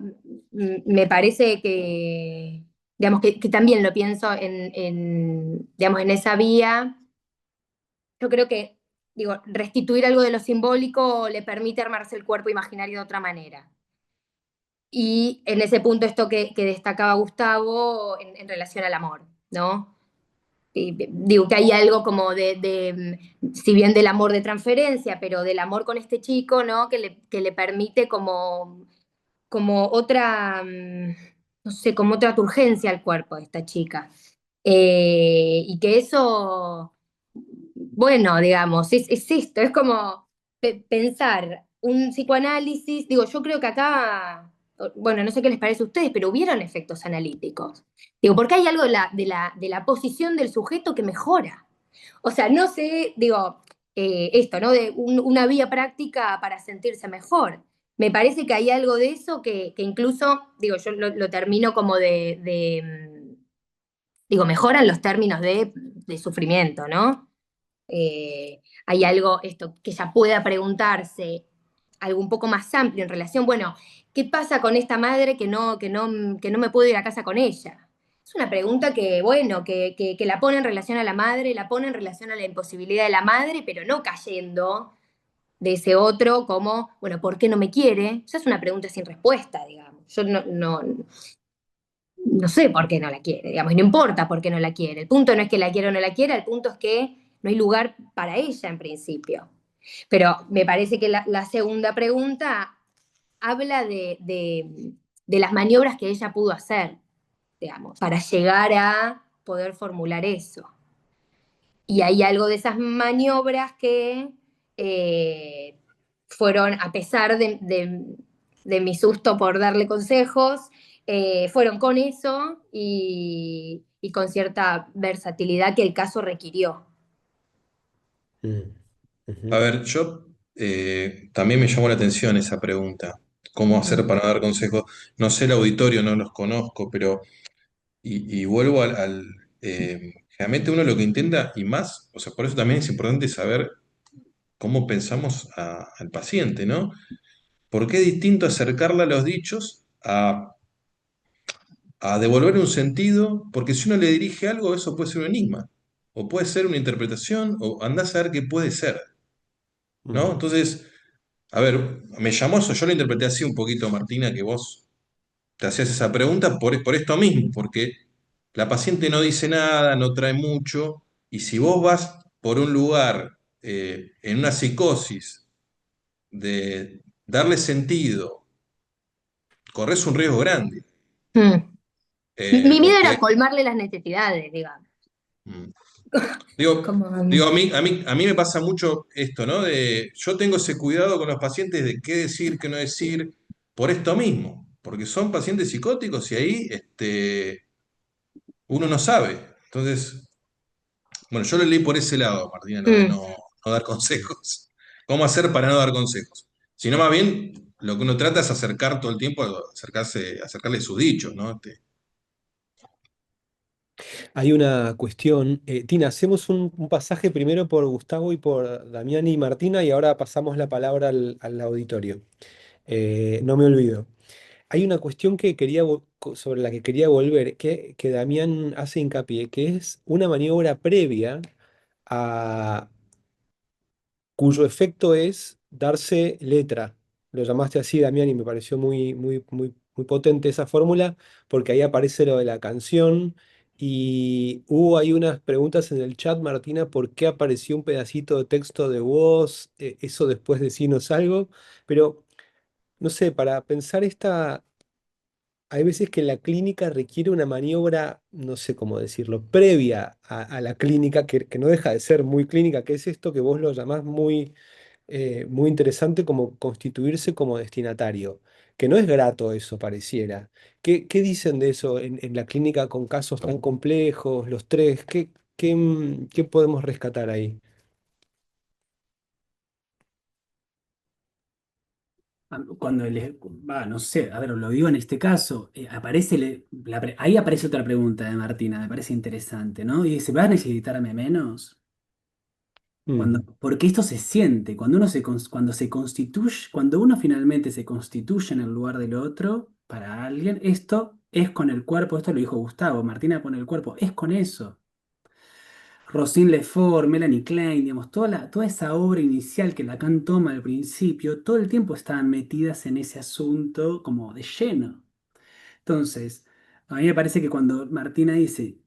me parece que, digamos, que también lo pienso digamos, en esa vía. Yo creo que, digo, restituir algo de lo simbólico le permite armarse el cuerpo imaginario de otra manera. Y en ese punto esto que destacaba Gustavo en relación al amor, ¿no? Y digo que hay algo como si bien del amor de transferencia, pero del amor con este chico, ¿no? Que le permite como otra, no sé, como otra turgencia al cuerpo de esta chica. Y que eso, bueno, digamos, es esto, es como pensar un psicoanálisis, digo, yo creo que acá, bueno, no sé qué les parece a ustedes, pero hubieron efectos analíticos. Digo, porque hay algo de la posición del sujeto que mejora. O sea, no sé, digo, esto, ¿no? De una vía práctica para sentirse mejor. Me parece que hay algo de eso que incluso, digo, yo lo termino como digo, mejoran los términos de sufrimiento, ¿no? Hay algo, esto, que ella pueda preguntarse, algo un poco más amplio en relación, bueno, ¿qué pasa con esta madre que no me puedo ir a casa con ella? Es una pregunta que, bueno, que la pone en relación a la madre, la pone en relación a la imposibilidad de la madre, pero no cayendo de ese otro como, bueno, ¿por qué no me quiere? Esa es una pregunta sin respuesta, digamos. Yo no sé por qué no la quiere, digamos, y no importa por qué no la quiere. El punto no es que la quiera o no la quiera, el punto es que no hay lugar para ella en principio. Pero me parece que la segunda pregunta habla de las maniobras que ella pudo hacer, digamos, para llegar a poder formular eso. Y hay algo de esas maniobras que eh, fueron, a pesar de mi susto por darle consejos, fueron con eso y con cierta versatilidad que el caso requirió. Mm, A ujú, ver, yo también me llamó la atención esa pregunta. ¿Cómo hacer Ujú. para dar consejos? No sé el auditorio, no los conozco, pero y vuelvo generalmente uno lo que intenta y más, o sea, por eso también es importante saber cómo pensamos al paciente, ¿no? Porque es distinto acercarle a los dichos a devolver un sentido, porque si uno le dirige algo, eso puede ser un enigma, o puede ser una interpretación, o andás a ver qué puede ser, ¿no? mm, Entonces, a ver, me llamó eso, yo lo interpreté así un poquito, Martina, que vos te hacías esa pregunta por esto mismo, porque la paciente no dice nada, no trae mucho, y si vos vas por un lugar en una psicosis de darle sentido, corres un riesgo grande, Mm. Mi miedo porque era colmarle las necesidades, digamos. mm, digo, Como, a mí me pasa mucho esto, ¿no? Yo tengo ese cuidado con los pacientes de qué decir, qué no decir, por esto mismo, porque son pacientes psicóticos y ahí uno no sabe. Entonces, bueno, yo lo leí por ese lado, Martina, lo de mm. no dar consejos. ¿Cómo hacer para no dar consejos? Sino más bien, lo que uno trata es acercar todo el tiempo, acercarle sus dichos, ¿no? Hay una cuestión. Tina, hacemos un pasaje primero por Gustavo y por Damián y Martina y ahora pasamos la palabra al auditorio. No me olvido. Hay una cuestión que sobre la que quería volver, que Damián hace hincapié, que es una maniobra previa a, cuyo efecto es darse letra. Lo llamaste así, Damián, y me pareció muy, muy, muy, muy potente esa fórmula, porque ahí aparece lo de la canción. Y hubo ahí unas preguntas en el chat, Martina, ¿por qué apareció un pedacito de texto de voz? Eso después decinos algo. Pero, no sé, para pensar hay veces que la clínica requiere una maniobra, no sé cómo decirlo, previa a la clínica, que no deja de ser muy clínica, que es esto que vos lo llamás muy muy interesante como constituirse como destinatario, que no es grato eso, pareciera. ¿Qué dicen de eso en la clínica con casos tan complejos, los tres? ¿Qué podemos rescatar ahí? Cuando no sé, a ver, lo digo en este caso, aparece, ahí aparece otra pregunta de Martina, me parece interesante, ¿no? Y dice, ¿vas a necesitarme menos? Mm, Porque esto se siente, cuando se constituye, cuando uno finalmente se constituye en el lugar del otro, para alguien, esto es con el cuerpo, esto lo dijo Gustavo, Martina pone el cuerpo, es con eso. Rosine Lefort, Melanie Klein, digamos, toda esa obra inicial que Lacan toma al principio, todo el tiempo estaban metidas en ese asunto como de lleno. Entonces, a mí me parece que cuando Martina dice,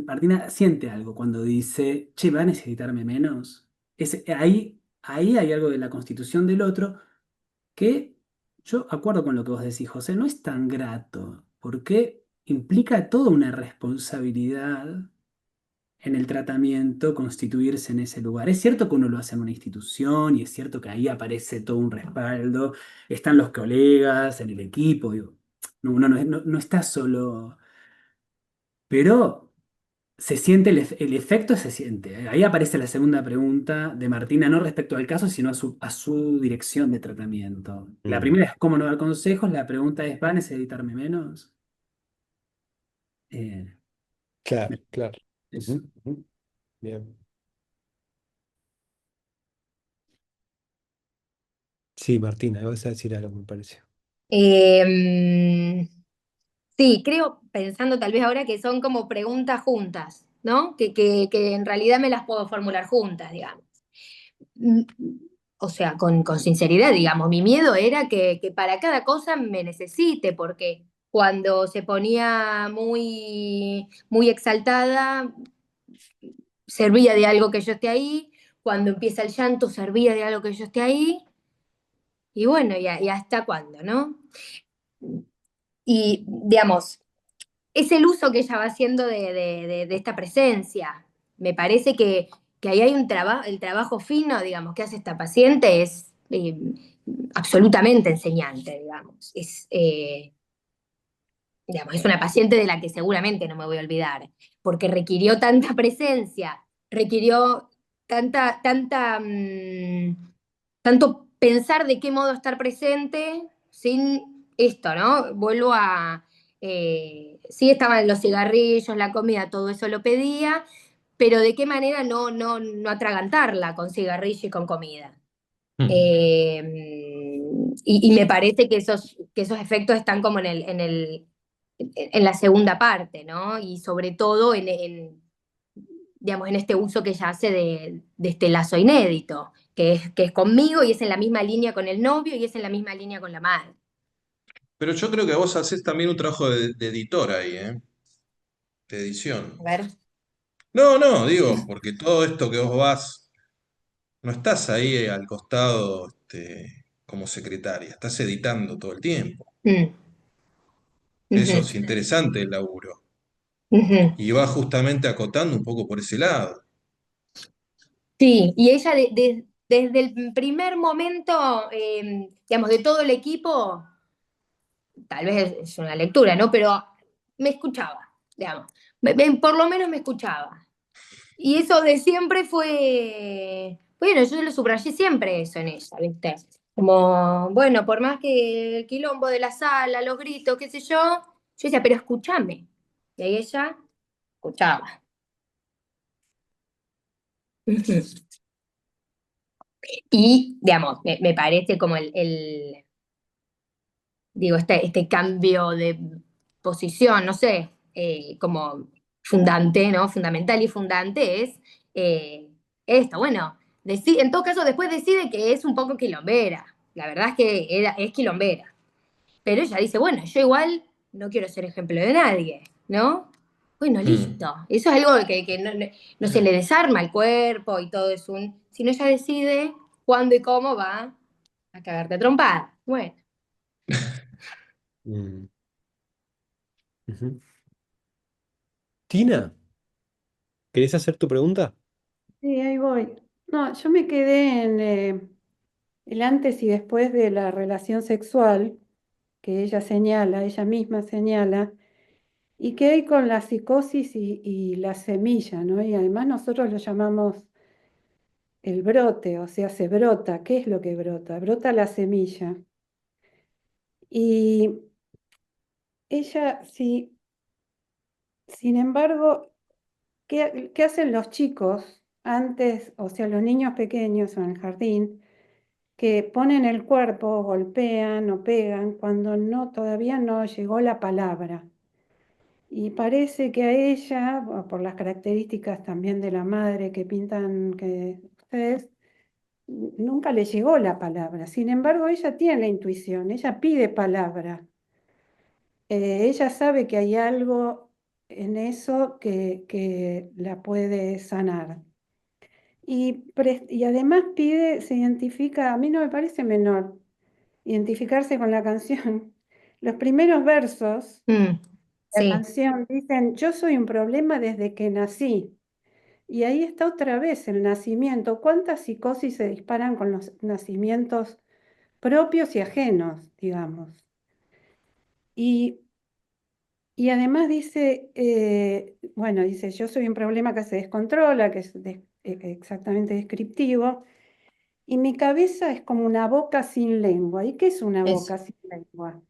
Martina siente algo cuando dice, che, ¿va a necesitarme menos? Ahí hay algo de la constitución del otro que yo acuerdo con lo que vos decís, José, no es tan grato, porque implica toda una responsabilidad en el tratamiento constituirse en ese lugar. Es cierto que uno lo hace en una institución y es cierto que ahí aparece todo un respaldo, están los colegas en el equipo, digo, uno no está solo, pero se siente el efecto, se siente. Ahí aparece la segunda pregunta de Martina, no respecto al caso, sino a su dirección de tratamiento. La mm. primera es cómo no dar consejos, la pregunta es, ¿va a necesitarme menos? Eh, Claro, claro. eso. Ujú, ujú. Bien. Sí, Martina, vas a decir algo, me parece. Em, sí, creo, pensando tal vez ahora que son como preguntas juntas, ¿no? Que en realidad me las puedo formular juntas, digamos. Mm, O sea, con sinceridad, digamos, mi miedo era que para cada cosa me necesite, porque cuando se ponía muy exaltada, servía de algo que yo esté ahí, cuando empieza el llanto, servía de algo que yo esté ahí, y bueno, y hasta cuándo, ¿no? Y, digamos, es el uso que ella va haciendo de esta presencia. Me parece que ahí hay un trabajo, el trabajo fino, digamos, que hace esta paciente es absolutamente enseñante, digamos. Digamos. Es una paciente de la que seguramente no me voy a olvidar, porque requirió tanta presencia, requirió tanto pensar de qué modo estar presente sin esto, ¿no? Sí estaban los cigarrillos, la comida, todo eso lo pedía, pero de qué manera no atragantarla con cigarrillo y con comida. Mm. Y me parece que esos efectos están como en la segunda parte, ¿no? Y sobre todo digamos, en este uso que ella hace de este lazo inédito, que es conmigo y es en la misma línea con el novio y es en la misma línea con la madre. Pero yo creo que vos haces también un trabajo de editor ahí, ¿eh? De A edición. ver. No, no, digo, porque todo esto que vos vas, no estás ahí al costado, como secretaria, estás editando todo el tiempo. Mm, Eso ujú, es interesante el laburo. ujú. Y va justamente acotando un poco por ese lado. Sí, y ella desde el primer momento, digamos, de todo el equipo, tal vez es una lectura, ¿no? Pero me escuchaba, digamos. Por lo menos me escuchaba. Y eso de siempre fue, bueno, yo lo subrayé siempre eso en ella, ¿viste? Como, bueno, por más que el quilombo de la sala, los gritos, qué sé yo decía, pero escúchame. Y ahí ella escuchaba. Ujú. Y, digamos, me parece como digo, este cambio de posición, no sé, como fundante, ¿no? Fundamental y fundante es esto. Bueno, en todo caso después decide que es un poco quilombera. La verdad es que es quilombera. Pero ella dice, bueno, yo igual no quiero ser ejemplo de nadie, ¿no? Bueno, Mm. listo. Eso es algo que no se le desarma el cuerpo y todo es sino ella decide cuándo y cómo va a cagarte a trompada. Bueno. Mm, ujú. Tina, ¿querés hacer tu pregunta? Sí, ahí voy. No, yo me quedé en el antes y después de la relación sexual que ella señala, ella misma señala, y qué hay con la psicosis y la semilla, ¿no? Y además nosotros lo llamamos el brote, o sea, se brota. ¿Qué es lo que brota? Brota la semilla. Y ella, sí, sin embargo, ¿qué hacen los chicos antes, o sea, los niños pequeños en el jardín, que ponen el cuerpo, golpean o pegan cuando todavía no llegó la palabra? Y parece que a ella, por las características también de la madre que pintan que ustedes, nunca le llegó la palabra. Sin embargo, ella tiene la intuición, ella pide palabra. Ella sabe que hay algo en eso que la puede sanar. Y además pide, se identifica, a mí no me parece menor, identificarse con la canción. Los primeros versos de la Sí. canción dicen, yo soy un problema desde que nací. Y ahí está otra vez el nacimiento. ¿Cuántas psicosis se disparan con los nacimientos propios y ajenos, digamos? Y, y además dice, bueno, dice, yo soy un problema que se descontrola, que es exactamente descriptivo, y mi cabeza es como una boca sin lengua. ¿Y qué es una Eso. boca sin lengua?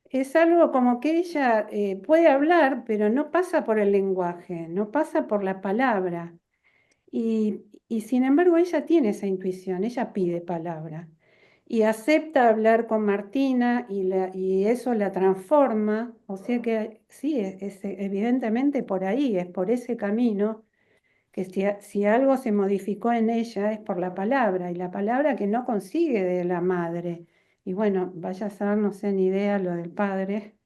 Es algo como que ella puede hablar, pero no pasa por el lenguaje, no pasa por la palabra. Y sin embargo ella tiene esa intuición, ella pide palabra y acepta hablar con Martina y eso la transforma, o sea que sí, es evidentemente por ahí, es por ese camino, que si algo se modificó en ella es por la palabra, y la palabra que no consigue de la madre. Y bueno, vaya a saber, no sé ni idea lo del padre,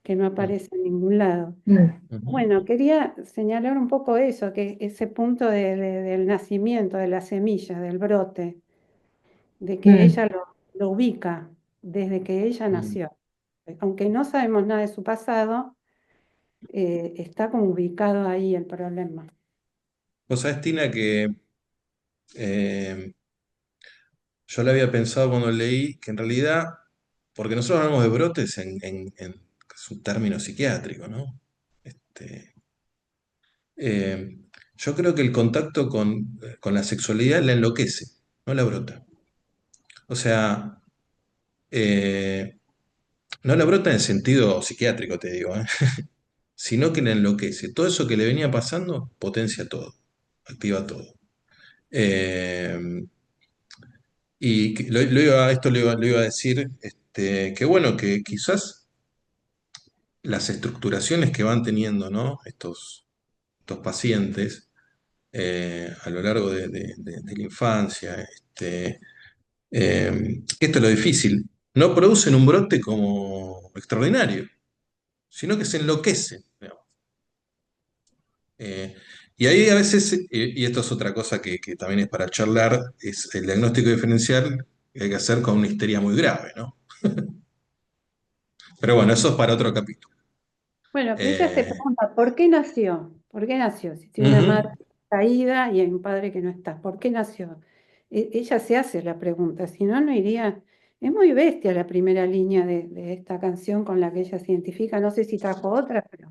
que no aparece en ningún lado. Ujú. Bueno, quería señalar un poco eso, que ese punto del nacimiento, de la semilla, del brote, de que ella lo ubica desde que ella nació. Aunque no sabemos nada de su pasado, está como ubicado ahí el problema. Vos sabés, Tina, que eh, yo le había pensado cuando leí que en realidad, porque nosotros hablamos de brotes que es un término psiquiátrico, ¿no? Este, eh, yo creo que el contacto con la sexualidad la enloquece, no la brota. O sea, eh, no la brota en sentido psiquiátrico, te digo, ¿eh? Sino que la enloquece. Todo eso que le venía pasando potencia todo, activa todo. Eh, y lo iba a decir, que bueno, que quizás las estructuraciones que van teniendo, ¿no? Estos pacientes a lo largo de la infancia, que esto es lo difícil, no producen un brote como extraordinario, sino que se enloquecen, digamos. Eh, y ahí a veces, y esto es otra cosa que también es para charlar, es el diagnóstico diferencial que hay que hacer con una histeria muy grave, ¿no? Pero bueno, eso es para otro capítulo. Bueno, pero ella se Eh, pregunta, ¿por qué nació? ¿Por qué nació? Si tiene una madre ujú. caída y hay un padre que no está, ¿por qué nació? Ella se hace la pregunta, si no, no iría. Es muy bestia la primera línea de esta canción con la que ella se identifica. No sé si trajo otra, pero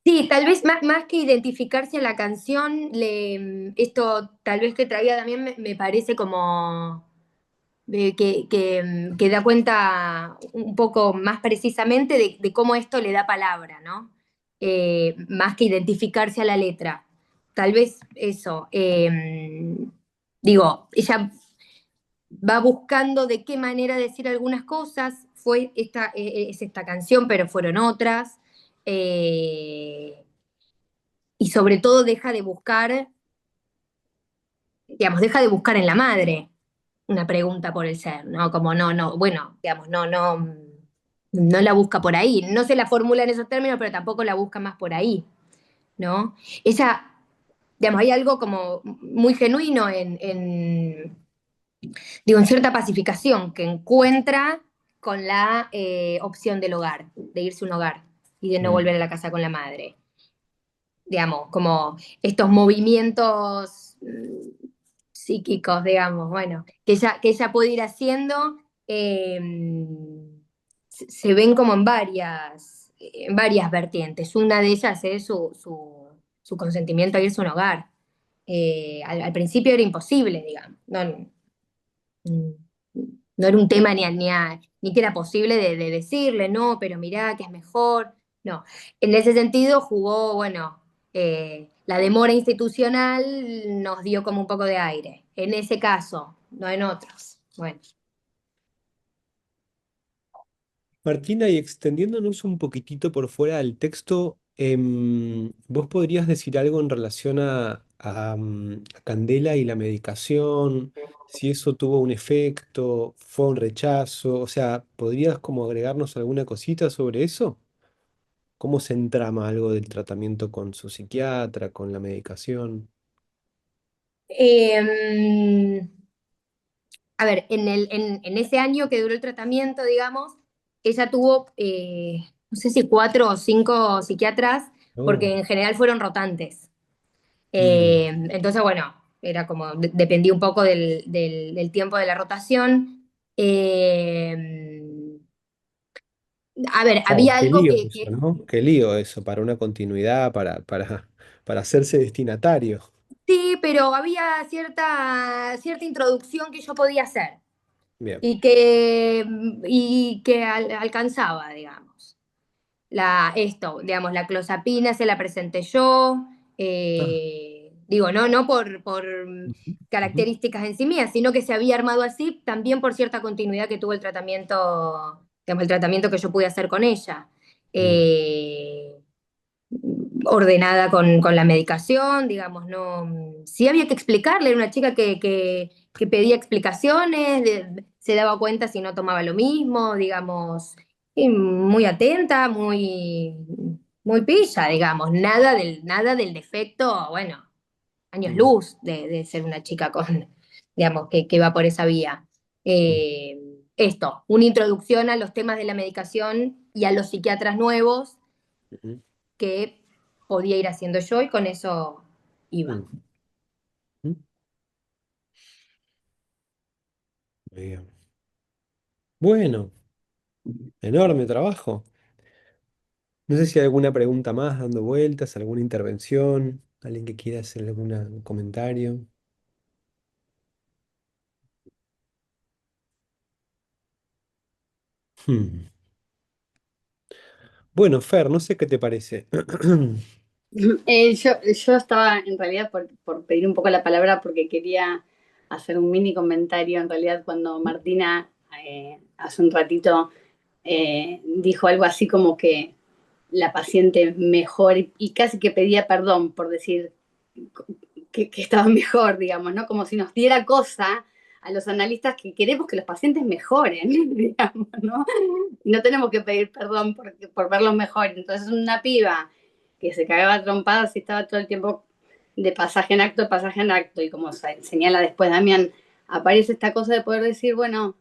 Sí, tal vez más que identificarse a la canción, esto tal vez que traía también me parece como que da cuenta un poco más precisamente de cómo esto le da palabra, ¿no? Más que identificarse a la letra. Tal vez eso. Digo, ella va buscando de qué manera decir algunas cosas. Es esta canción, pero fueron otras. Eh, y sobre todo deja de buscar, digamos, deja de buscar en la madre una pregunta por el ser, ¿no? Como no, bueno, digamos, no la busca por ahí. No se la formula en esos términos, pero tampoco la busca más por ahí, ¿no? Ella, digamos, hay algo como muy genuino digo, en cierta pacificación que encuentra con la opción del hogar, de irse a un hogar y de no volver a la casa con la madre. Digamos, como estos movimientos psíquicos, digamos, bueno, que ella puede ir haciendo, eh, se ven como en varias vertientes. Una de ellas es su consentimiento a irse a un hogar. Al principio era imposible, digamos. No, no era un tema ni que era posible de decirle, no, pero mirá que es mejor. No, en ese sentido jugó, bueno, la demora institucional nos dio como un poco de aire. En ese caso, no en otros. Bueno. Martina, y extendiéndonos un poquitito por fuera del texto, ¿vos podrías decir algo en relación a Candela y la medicación? Si eso tuvo un efecto, fue un rechazo, o sea, ¿podrías como agregarnos alguna cosita sobre eso? ¿Cómo se entrama algo del tratamiento con su psiquiatra, con la medicación? Eh, a ver, en ese año que duró el tratamiento, digamos, ella tuvo, no sé si 4 o 5 psiquiatras, porque Oh, en general fueron rotantes. mm, Entonces, bueno, era como, dependía un poco del tiempo de la rotación. A ver, oh, había qué algo lío que eso, ¿no? Qué lío eso para una continuidad, para hacerse destinatario. sí, pero había cierta introducción que yo podía hacer Bien. y que alcanzaba, digamos. Esto, digamos, la clozapina se la presenté yo, Ah, digo, no por ujú, ujú, características en sí mías, sino que se había armado así también por cierta continuidad que tuvo el tratamiento, digamos, el tratamiento que yo pude hacer con ella. mm, Eh, ordenada con la medicación, digamos, no. Sí había que explicarle, era una chica que pedía explicaciones, se daba cuenta si no tomaba lo mismo, digamos, y muy atenta, muy pilla, digamos, nada del defecto, bueno, años mm, luz de ser una chica digamos, que va por esa vía. mm, Eh, una introducción a los temas de la medicación y a los psiquiatras nuevos ujú, que podía ir haciendo yo y con eso iba. mm, mm. Muy bien. Bueno, enorme trabajo. No sé si hay alguna pregunta más dando vueltas, alguna intervención, alguien que quiera hacer algún comentario. Hmm. Bueno, Fer, no sé qué te parece. Yo estaba en realidad por pedir un poco la palabra porque quería hacer un mini comentario. En realidad, cuando Martina hace un ratito dijo algo así como que la paciente mejor y casi que pedía perdón por decir que estaba mejor, digamos, ¿no? Como si nos diera cosa a los analistas que queremos que los pacientes mejoren, digamos, ¿no? Y no tenemos que pedir perdón por verlos mejor. Entonces, una piba que se cagaba trompadas y estaba todo el tiempo de pasaje en acto, y como señala después Damián, aparece esta cosa de poder decir, bueno,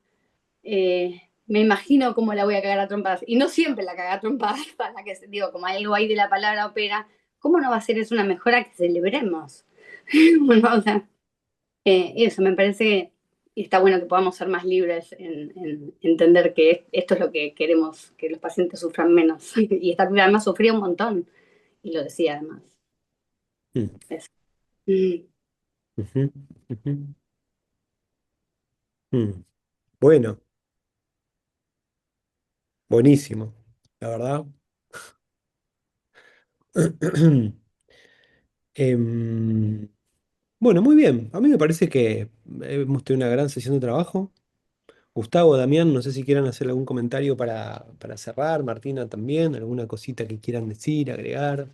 me imagino cómo la voy a cagar a trompadas, y no siempre la caga a trompadas, para la que digo, como algo ahí de la palabra opera, ¿cómo no va a ser eso una mejora que celebremos? Bueno, o sea, eso me parece que está bueno que podamos ser más libres en entender que esto es lo que queremos, que los pacientes sufran menos. Y esta piba además sufría un montón, y lo decía además. Mm, Eso. Mm. ujú, ujú, mm. Bueno, buenísimo, la verdad. Em, bueno, muy bien. A mí me parece que hemos tenido una gran sesión de trabajo. Gustavo, Damián, no sé si quieran hacer algún comentario para cerrar. Martina también, alguna cosita que quieran decir, agregar.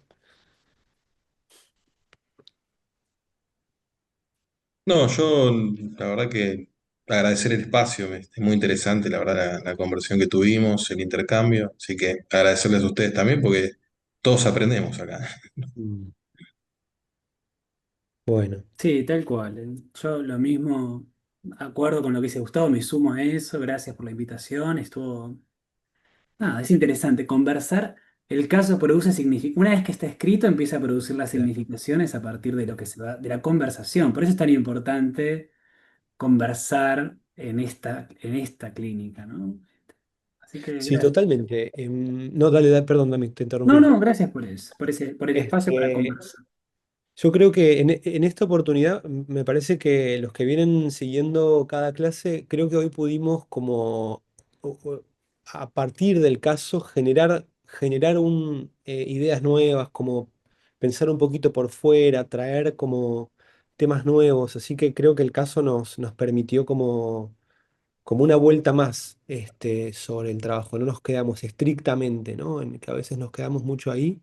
No, yo la verdad que agradecer el espacio, es muy interesante la verdad la conversación que tuvimos, el intercambio, así que agradecerles a ustedes también porque todos aprendemos acá. Mm, bueno, Sí, tal cual. Yo lo mismo, acuerdo con lo que dice Gustavo, me sumo a eso. Gracias por la invitación. Estuvo, nada, es interesante conversar El caso produce una vez que está escrito, empieza a producir las Claro. significaciones a partir de lo que se va, de la conversación. Por eso es tan importante conversar en esta clínica, ¿no? Así que Sí, gracias. totalmente. No, dale, dale, perdón, Dami, te No, interrumpí. no, gracias por eso, por el espacio para Este, conversar. yo creo que en esta oportunidad me parece que los que vienen siguiendo cada clase, creo que hoy pudimos como a partir del caso generar ideas nuevas, como pensar un poquito por fuera, traer como temas nuevos. Así que creo que el caso nos permitió como una vuelta más sobre el trabajo. No nos quedamos estrictamente, ¿no? En que a veces nos quedamos mucho ahí.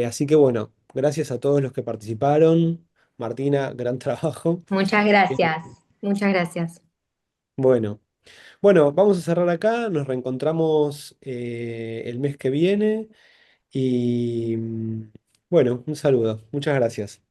Así que bueno, gracias a todos los que participaron. Martina, gran trabajo. Muchas Eh, gracias, muchas gracias. bueno, bueno, vamos a cerrar acá. Nos reencontramos el mes que viene. Y bueno, un saludo. Muchas gracias.